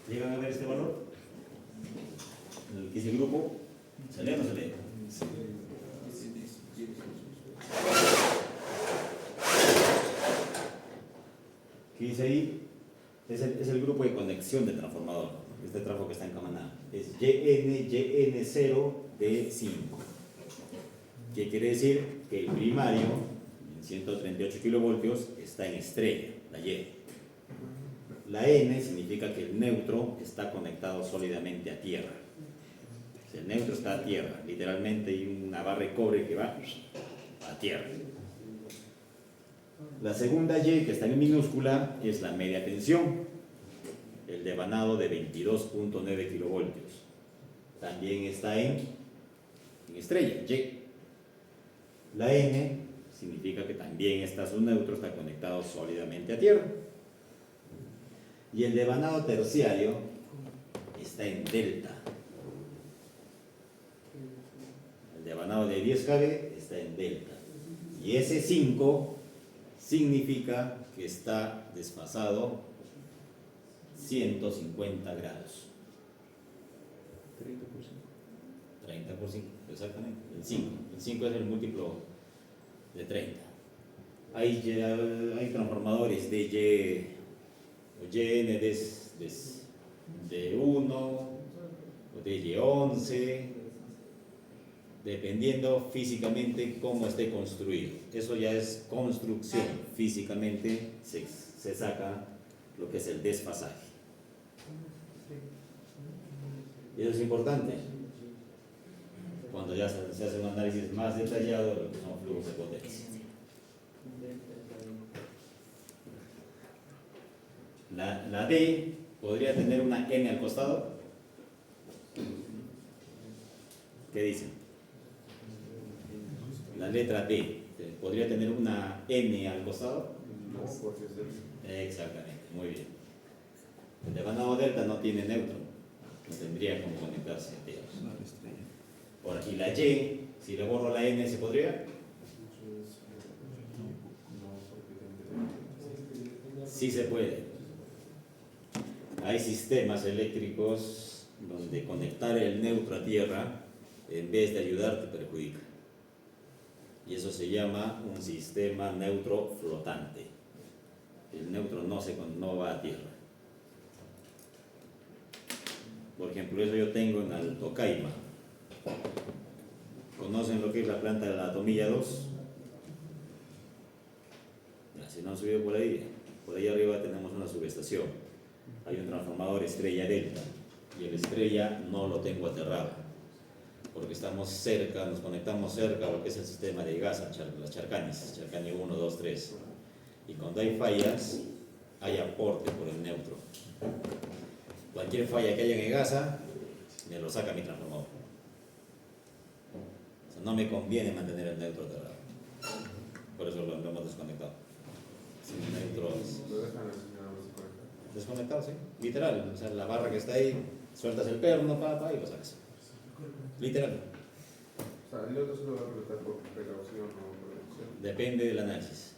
A: ¿Llegan a ver este valor? dice el grupo? ¿Se lee o no se lee? ¿Qué dice ahí? Es el grupo de conexión del transformador. Este trafo que está encamanado. Es YN0 D5. ¿Qué quiere decir? Que el primario, en 138 kilovoltios, está en estrella, la Y. La N significa que el neutro está conectado sólidamente a tierra. O sea, el neutro está a tierra. Literalmente hay una barra de cobre que va a tierra. La segunda Y, que está en minúscula, es la media tensión. El devanado de 22.9 kilovoltios. También está en estrella, Y. La N significa que también está su neutro, está conectado sólidamente a tierra. Y el devanado terciario está en delta. El devanado de 10 kV está en delta. Y ese 5 significa que está desfasado 150 grados. 30 por 5, exactamente. El 5 es el múltiplo de 30. Hay transformadores de Y o YN de 1 o de Y11, dependiendo físicamente cómo esté construido. Eso ya es construcción. Físicamente se saca lo que es el desfasaje. Y eso es importante cuando ya se hace un análisis más detallado de lo que son flujos de potencia. La D podría tener una N al costado. ¿Qué dicen? La letra D podría tener una N al costado.
D: No, porque es del...
A: Exactamente, muy bien. El devanado delta no tiene neutro, no tendría como conectarse a tierra. Ahora, y la Y, si le borro la N, ¿se podría? Sí se puede. Hay sistemas eléctricos donde conectar el neutro a tierra, en vez de ayudar, te perjudica. Y eso se llama un sistema neutro flotante. El neutro no va a tierra. Por ejemplo, eso yo tengo en Alto Caima. ¿Conocen lo que es la planta de la Tomilla 2? Si no han subido por ahí arriba tenemos una subestación. Hay un transformador estrella delta y el estrella no lo tengo aterrado porque estamos cerca, nos conectamos cerca a lo que es el sistema de gas, las Charcanis, Charcani 1, 2, 3. Y cuando hay fallas, hay aporte por el neutro. Cualquier falla que haya en EGASA, me lo saca mi transformador. O sea, no me conviene mantener el neutro aterrado. Por eso lo hemos desconectado. Sin neutros.
D: Lo dejan al señor
A: Desconectado, sí. Literal. O sea, la barra que está ahí, sueltas el perno, y lo sacas. Literal.
D: O sea, el otro se lo va a conectar por precaución o prevención.
A: Depende del análisis.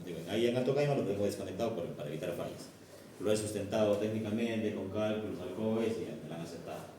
A: Digo, ahí en Alto Caima lo tengo desconectado para evitar fallas. Lo he sustentado técnicamente con cálculos, alcoholes y me lo han aceptado.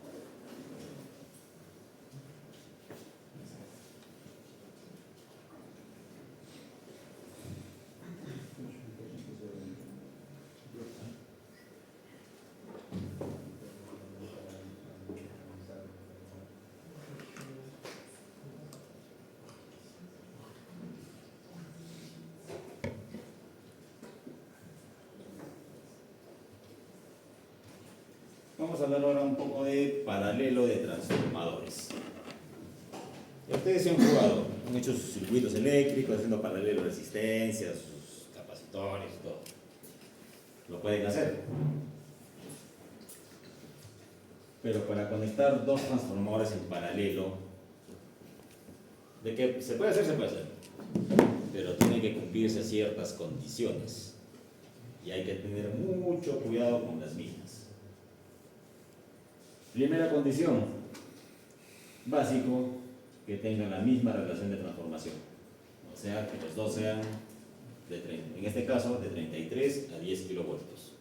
A: Vamos a hablar ahora un poco de paralelo de transformadores. Ustedes se han jugado, han hecho sus circuitos eléctricos, haciendo paralelo de resistencias, sus capacitores y todo. Lo pueden hacer. Pero para conectar dos transformadores en paralelo, de que se puede hacer, pero tienen que cumplirse ciertas condiciones y hay que tener mucho cuidado con las mismas. Primera condición, básico, que tengan la misma relación de transformación, o sea, que los dos sean, en este caso, de 33 a 10 kilovoltios.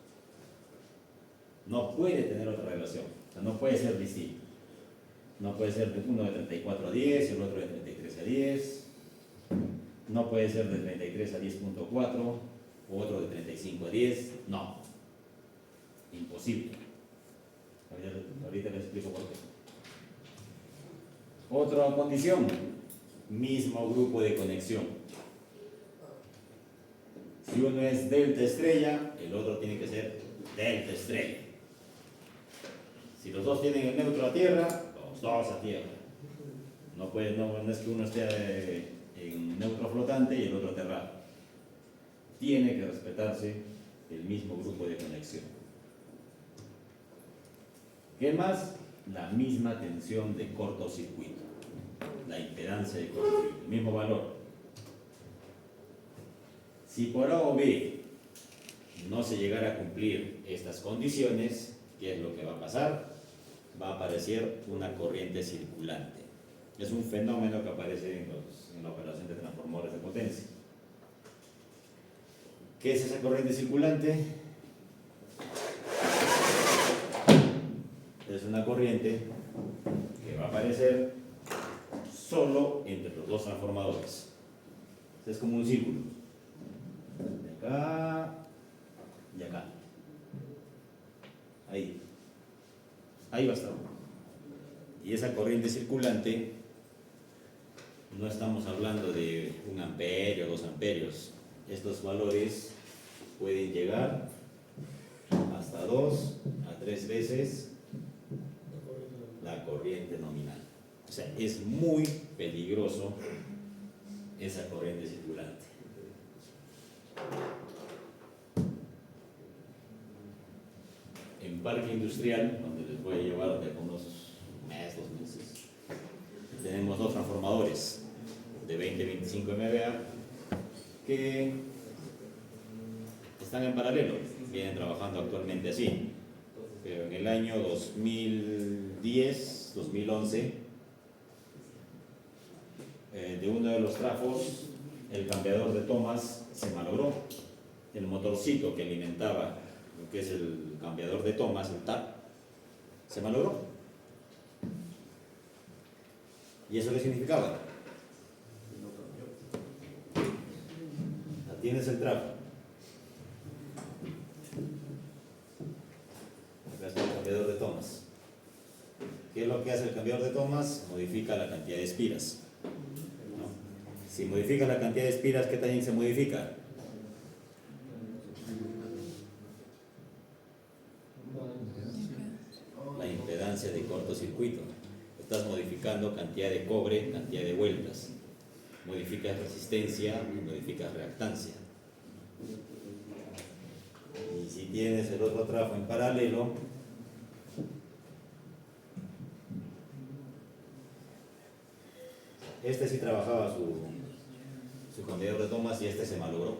A: No puede tener otra relación. sea, no puede ser distinto. No puede ser uno de 34 a 10 y el otro de 33 a 10. No puede ser de 33 a 10.4 o otro de 35 a 10. No. Imposible. Ahorita les explico por qué. Otra condición. Mismo grupo de conexión. Si uno es delta estrella, el otro tiene que ser delta estrella. Si los dos tienen el neutro a tierra, los dos a tierra. No es que uno esté en neutro flotante y el otro aterrado. Tiene que respetarse el mismo grupo de conexión. ¿Qué más? La misma tensión de cortocircuito. La impedancia de cortocircuito, el mismo valor. Si por A o B no se llegara a cumplir estas condiciones, ¿qué es lo que va a pasar? Va a aparecer una corriente circulante. Es un fenómeno que aparece en la operación de transformadores de potencia. ¿Qué es esa corriente circulante? Es una corriente que va a aparecer solo entre los dos transformadores. Es como un círculo. De acá y acá. Ahí. Ahí va a estar. Y esa corriente circulante, no estamos hablando de 1 amperio, 2 amperios. Estos valores pueden llegar hasta 2 a 3 veces la corriente nominal. O sea, es muy peligroso esa corriente circulante. En parque industrial, donde les voy a llevar de unos meses, 2 meses, tenemos 2 transformadores de 20-25 MVA que están en paralelo, vienen trabajando actualmente así, pero en el año 2010, 2011, de uno de los trafos, el cambiador de tomas se malogró. El motorcito que alimentaba lo que es el cambiador de tomas, el TAP, se malogró. ¿Y eso qué significaba? Tienes el trafo. Acá está el cambiador de tomas. ¿Qué es lo que hace el cambiador de tomas? Modifica la cantidad de espiras, ¿no? Si modifica la cantidad de espiras, ¿qué también se modifica? La impedancia de cortocircuito. Estás modificando cantidad de cobre, cantidad de vueltas. Modificas resistencia, modificas reactancia. Y si tienes el otro trafo en paralelo, este sí trabajaba su cambiador de tomas y este se malogró.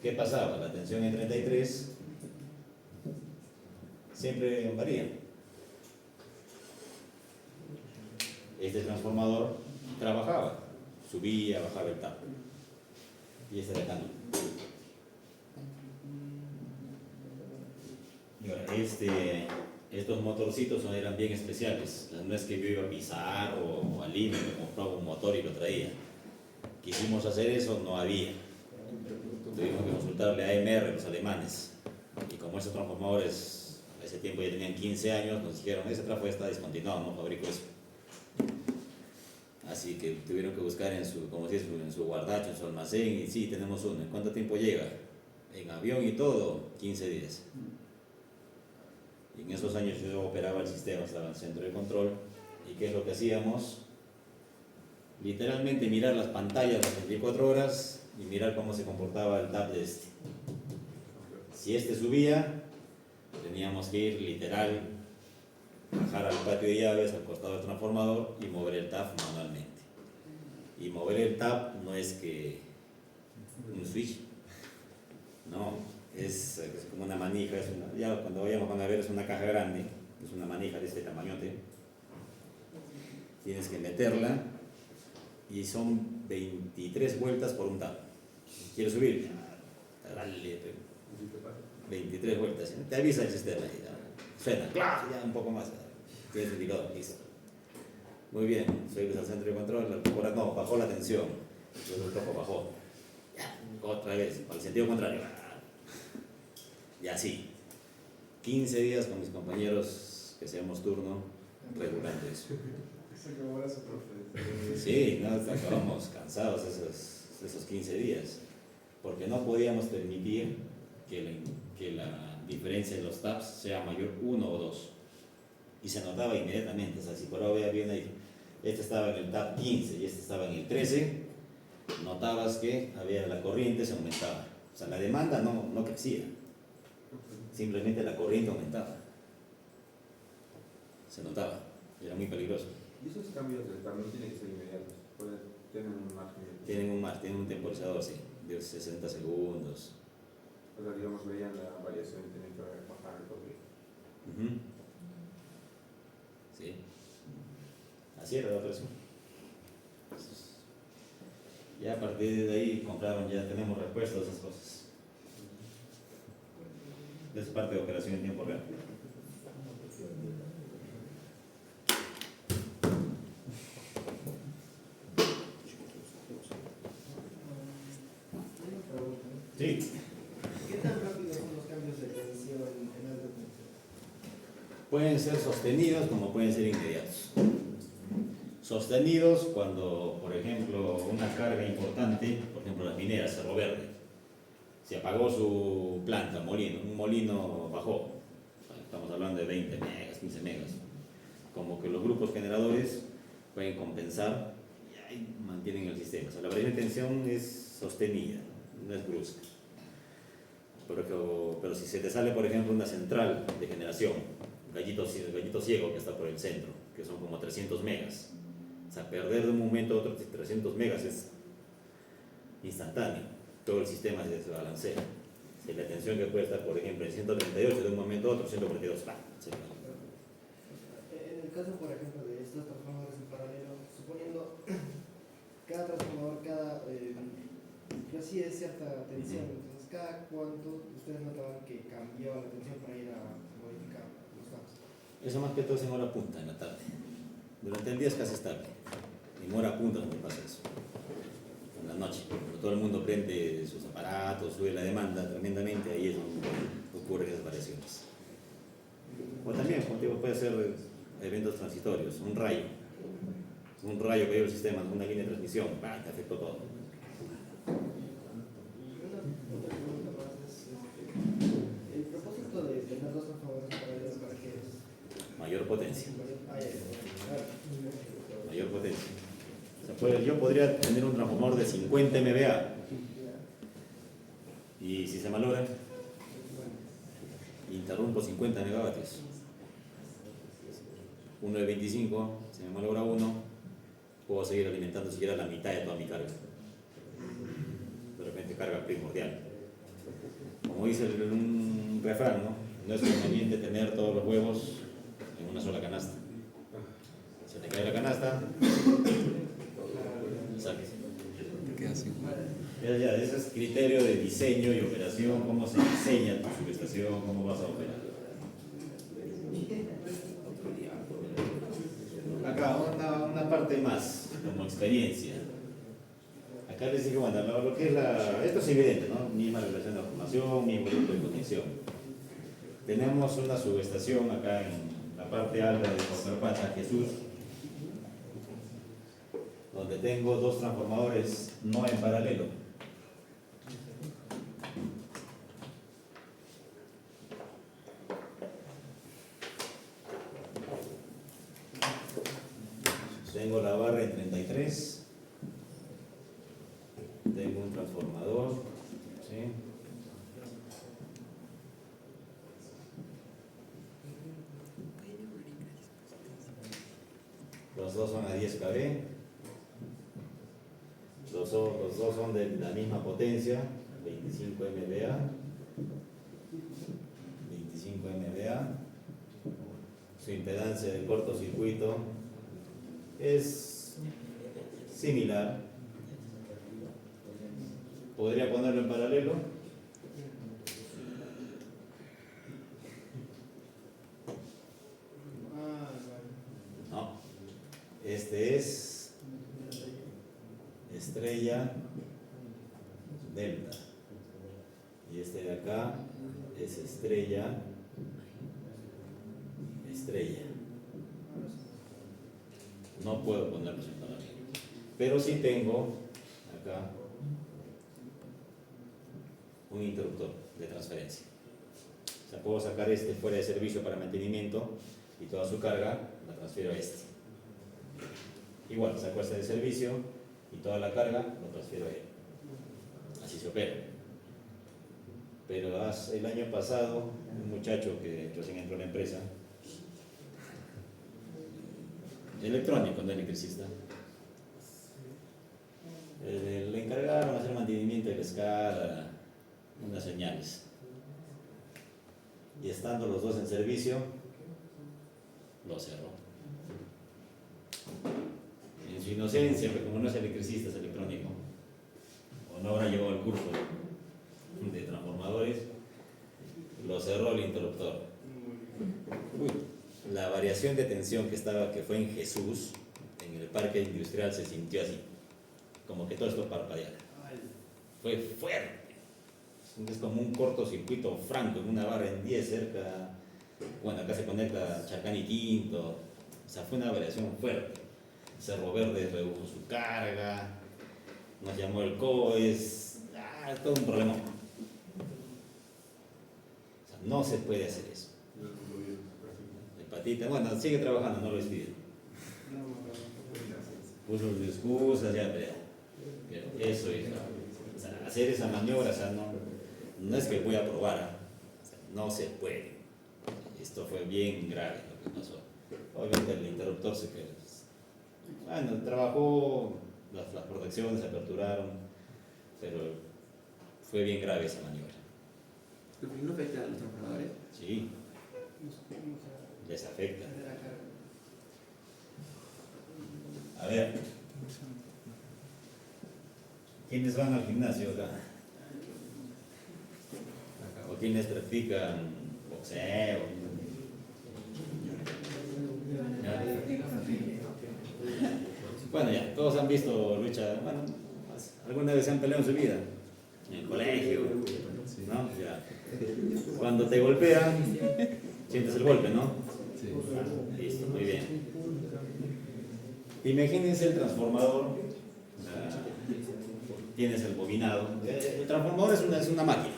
A: ¿Qué pasaba? La tensión en 33 siempre varía. Este transformador trabajaba, subía, bajaba el TAP. Y este de acá no. Y ahora, estos motorcitos eran bien especiales. No es que yo iba a Pizarro o a Lima y me compraba un motor y lo traía. Quisimos hacer eso, no había. Tuvimos que consultarle a AMR, los alemanes. Y como esos transformadores a ese tiempo ya tenían 15 años, nos dijeron, ese trafo está descontinuado, no fabrico eso. Así que tuvieron que buscar en su guardacho, en su almacén, y sí, tenemos uno. ¿En cuánto tiempo llega? En avión y todo, 15 días. Y en esos años yo operaba el sistema, estaba en el centro de control. ¿Y qué es lo que hacíamos? Literalmente mirar las pantallas las 24 horas y mirar cómo se comportaba el TAP de este. Si este subía, teníamos que ir literal, bajar al patio de llaves, al costado del transformador y mover el TAP manualmente. Y mover el TAP no es que un switch, no, es como una manija, ya cuando vayamos van a ver, es una caja grande, es una manija de este tamañote. Tienes que meterla y son 23 vueltas por un TAP. ¿Quieres subir? Dale, 23 vueltas. Te avisa el sistema. Ya. Suena, ¡clac! Ya un poco más. Tienes el indicador, listo. Muy bien, subes al centro de control. Ahora no, bajó la tensión. Entonces el topo bajó. Ya, otra vez, al sentido contrario. Y así. 15 días con mis compañeros que hacemos turno regulando eso. Sí, no, acabamos cansados esos 15 días, porque no podíamos permitir que la diferencia en los taps sea mayor 1 o 2. Y se notaba inmediatamente, o sea, si por ahora había este estaba en el tap 15 y este estaba en el 13, notabas que había la corriente se aumentaba. O sea, la demanda no crecía, simplemente la corriente aumentaba. Se notaba, era muy peligroso.
D: Y esos cambios del TAP no tienen que ser inmediatos, tienen un margen.
A: Tienen un temporizador, sí, de 60 segundos.
D: O sea, digamos, veían la variación y tenían que bajar el toque.
A: Sí, así era la operación. Ya a partir de ahí compraron, ya tenemos respuestas a esas cosas. Es parte de operación en tiempo real. Sí.
C: ¿Qué tan rápidos son los cambios de tensión en alta tensión?
A: Pueden ser sostenidos como pueden ser inmediatos. Sostenidos cuando, por ejemplo, una carga importante, por ejemplo las mineras, Cerro Verde, se apagó su planta, un molino bajó, estamos hablando de 20 megas, 15 megas, como que los grupos generadores pueden compensar y ahí mantienen el sistema. O sea, la variación de tensión es sostenida, no es brusca. Pero si se te sale, por ejemplo, una central de generación, gallito ciego que está por el centro, que son como 300 megas, o sea, perder de un momento a otro 300 megas es instantáneo, todo el sistema se desbalancea. Si la tensión que puede estar, por ejemplo, en 138 de un momento a otro, 142, ¡pam! Se va.
C: En el caso, por ejemplo, de estos transformadores en paralelo, suponiendo cada transformador, recibe cierta tensión, entonces cada cuánto ustedes notaban que cambiaba la tensión para ir a modificar los datos.
A: Eso más que todo es en hora punta, en la tarde. Durante el día es casi estable. En hora punta no me pasa eso. En la noche, cuando todo el mundo prende sus aparatos, sube la demanda tremendamente, ahí es donde ocurren esas variaciones. O también, contigo puede ser eventos transitorios, un rayo que lleva el sistema, una línea de transmisión, ¡pam!, te afectó todo.
C: Y una otra pregunta más es, el propósito de tener dos transformadores paralelos, ¿para qué es?
A: Mayor potencia.
C: Claro.
A: Mayor potencia. O sea, yo podría tener un transformador de 50 MVA y si se malogra, interrumpo 50 megavatios. Uno de 25, se me malogra uno, puedo seguir alimentando siquiera la mitad de toda mi carga. De repente carga primordial. Como dice un refrán, no es conveniente tener todos los huevos en una sola canasta. Se te cae la canasta, saques.
F: Queda así.
A: Ese es criterio de diseño y operación, cómo se diseña tu subestación, cómo vas a operar. Acá una parte más, como experiencia. Acá les digo, bueno, lo que es esto es evidente, ¿no? Misma relación de formación, mismo grupo de conexión. Tenemos una subestación acá en la parte alta de Costa San Jesús, donde tengo dos transformadores no en paralelo. Tengo la barra en 33, tengo un transformador, ¿sí? Los dos son a 10 kV, los dos son de la misma potencia, 25 MVA, 25 MVA, su impedancia de cortocircuito es similar. Podría ponerlo en paralelo, este es estrella delta. Y este de acá es estrella. No puedo ponerlos en paralelo. Pero sí tengo acá un interruptor de transferencia. O sea, puedo sacar este fuera de servicio para mantenimiento y toda su carga la transfiero a este. Igual, saco este de servicio y toda la carga lo transfiero a él. Así se opera. Pero el año pasado, un muchacho que recién entró en la empresa, electrónico, no electricista, le encargaron hacer mantenimiento de la escala, unas señales. Y estando los dos en servicio, lo cerró. En su inocencia, pero como no es electricista, es electrónico, o no habrá llevado el curso de transformadores, lo cerró el interruptor. La variación de tensión que fue en Jesús, en el parque industrial, se sintió así, como que todo esto parpadeara. Fue fuerte. Es como un cortocircuito franco en una barra en 10 cerca, bueno, acá se conecta Chacán y Quinto, o sea, fue una variación fuerte. Cerro Verde redujo su carga, nos llamó el COES, todo un problema. O sea, no se puede hacer eso. El patita, bueno, sigue trabajando, no lo despiden. Puso sus excusas, ya, pero eso es, o sea, hacer esa maniobra, o sea, no es que voy a probar, o sea, no se puede. Esto fue bien grave lo que pasó. Obviamente el interruptor se quedó. Bueno, trabajó, las protecciones se aperturaron, pero fue bien grave esa maniobra.
G: ¿No afecta a los transformadores?
A: Sí, les afecta. A ver, ¿quiénes van al gimnasio acá? ¿O quiénes practican boxeo? Bueno, ya, todos han visto lucha, bueno, alguna vez se han peleado en su vida, en el colegio, ¿no? Ya. Cuando te golpean, sientes el golpe, ¿no? Listo, muy bien. Imagínense el transformador, tienes el bobinado, el transformador es una máquina.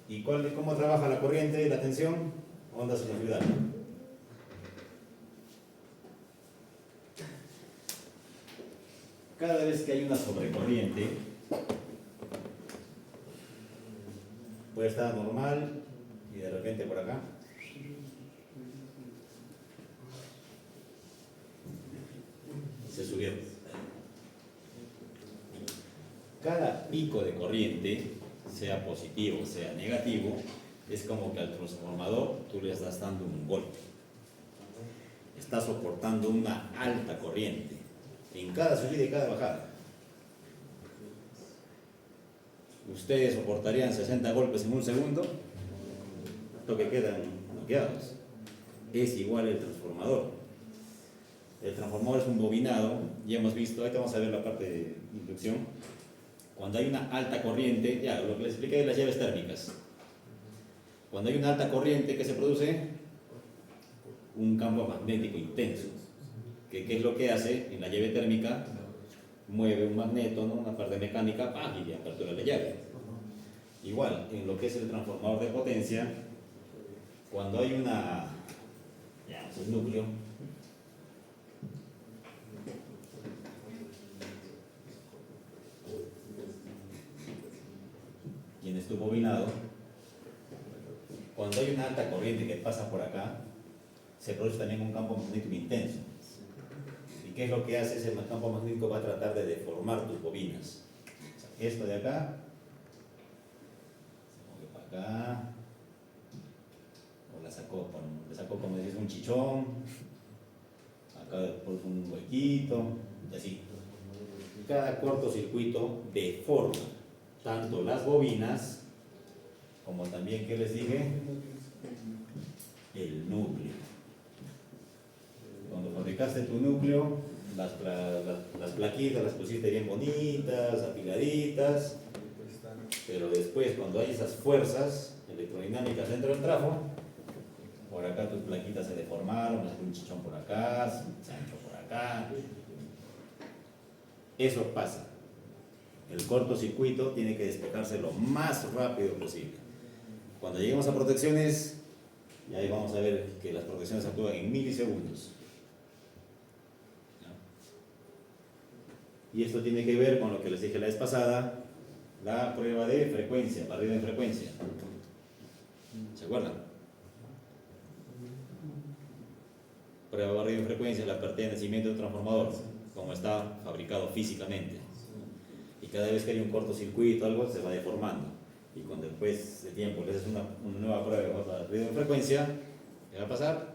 A: ¿Y cómo trabaja la corriente y la tensión? Ondas sinusoidales. Cada vez que hay una sobrecorriente, puede estar normal y de repente por acá se subió. Cada pico de corriente, sea positivo o sea negativo, es como que al transformador tú le estás dando un golpe. Está soportando una alta corriente en cada subida y cada bajada. Ustedes soportarían 60 golpes en un segundo, lo que quedan bloqueados. Es igual el transformador. El transformador es un bobinado, ya hemos visto, ahorita vamos a ver la parte de inducción. Cuando hay una alta corriente, ya lo que les expliqué de las llaves térmicas. Cuando hay una alta corriente, ¿qué se produce? Un campo magnético intenso. ¿Qué es lo que hace? En la llave térmica mueve un magneto, ¿no? Una parte mecánica, y apertura la llave. Igual, en lo que es el transformador de potencia, cuando hay un núcleo, tienes tu bobinado, cuando hay una alta corriente que pasa por acá, se produce también un campo magnético intenso. ¿Y qué es lo que hace? Ese campo magnético va a tratar de deformar tus bobinas. O sea, esto de acá, se mueve para acá, o le sacó como dices un chichón, acá después un huequito, y así. Cada cortocircuito deforma tanto las bobinas como también, ¿qué les dije? El núcleo. fabricaste tu núcleo, las plaquitas las pusiste bien bonitas, apiladitas, pero después cuando hay esas fuerzas electrodinámicas dentro del trafo, por acá tus plaquitas se deformaron, un chichón por acá, se ancho por acá. Eso pasa. El cortocircuito tiene que despejarse lo más rápido posible. Cuando lleguemos a protecciones, y ahí vamos a ver que las protecciones actúan en milisegundos. Y esto tiene que ver con lo que les dije la vez pasada, la prueba de frecuencia, barrido en frecuencia. ¿Se acuerdan? Prueba de barrido en frecuencia, la pertenecimiento de un transformador, como está fabricado físicamente. Y cada vez que hay un cortocircuito, algo se va deformando. Y cuando después de tiempo le haces una nueva prueba de barrido en frecuencia, ¿qué va a pasar?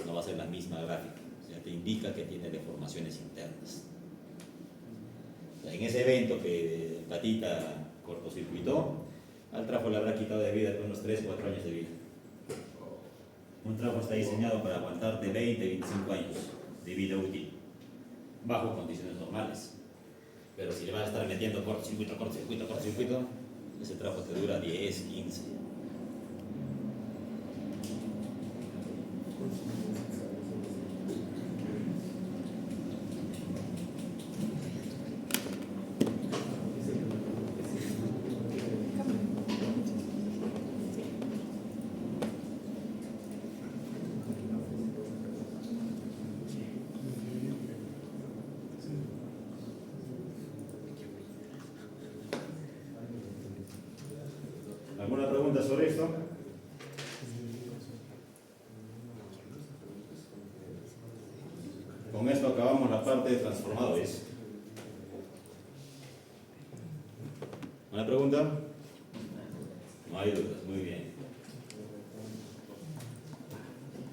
A: No va a ser la misma gráfica. O sea, te indica que tiene deformaciones internas. En ese evento que Patita cortocircuitó, al trafo le habrá quitado de vida unos 3-4 años de vida. Un trafo está diseñado para aguantar de 20-25 años de vida útil, bajo condiciones normales. Pero si le vas a estar metiendo cortocircuito, ese trafo te dura 10, 15. ¿Alguna pregunta sobre esto? Con esto acabamos la parte de transformadores. ¿Una pregunta? No hay dudas, muy bien.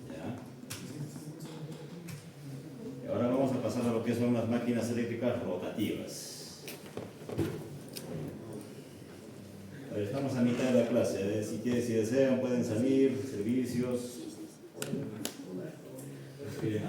A: ¿Ya? Y ahora vamos a pasar a lo que son las máquinas eléctricas rotativas. Estamos a mitad de la clase, si desean pueden salir, servicios. Miren,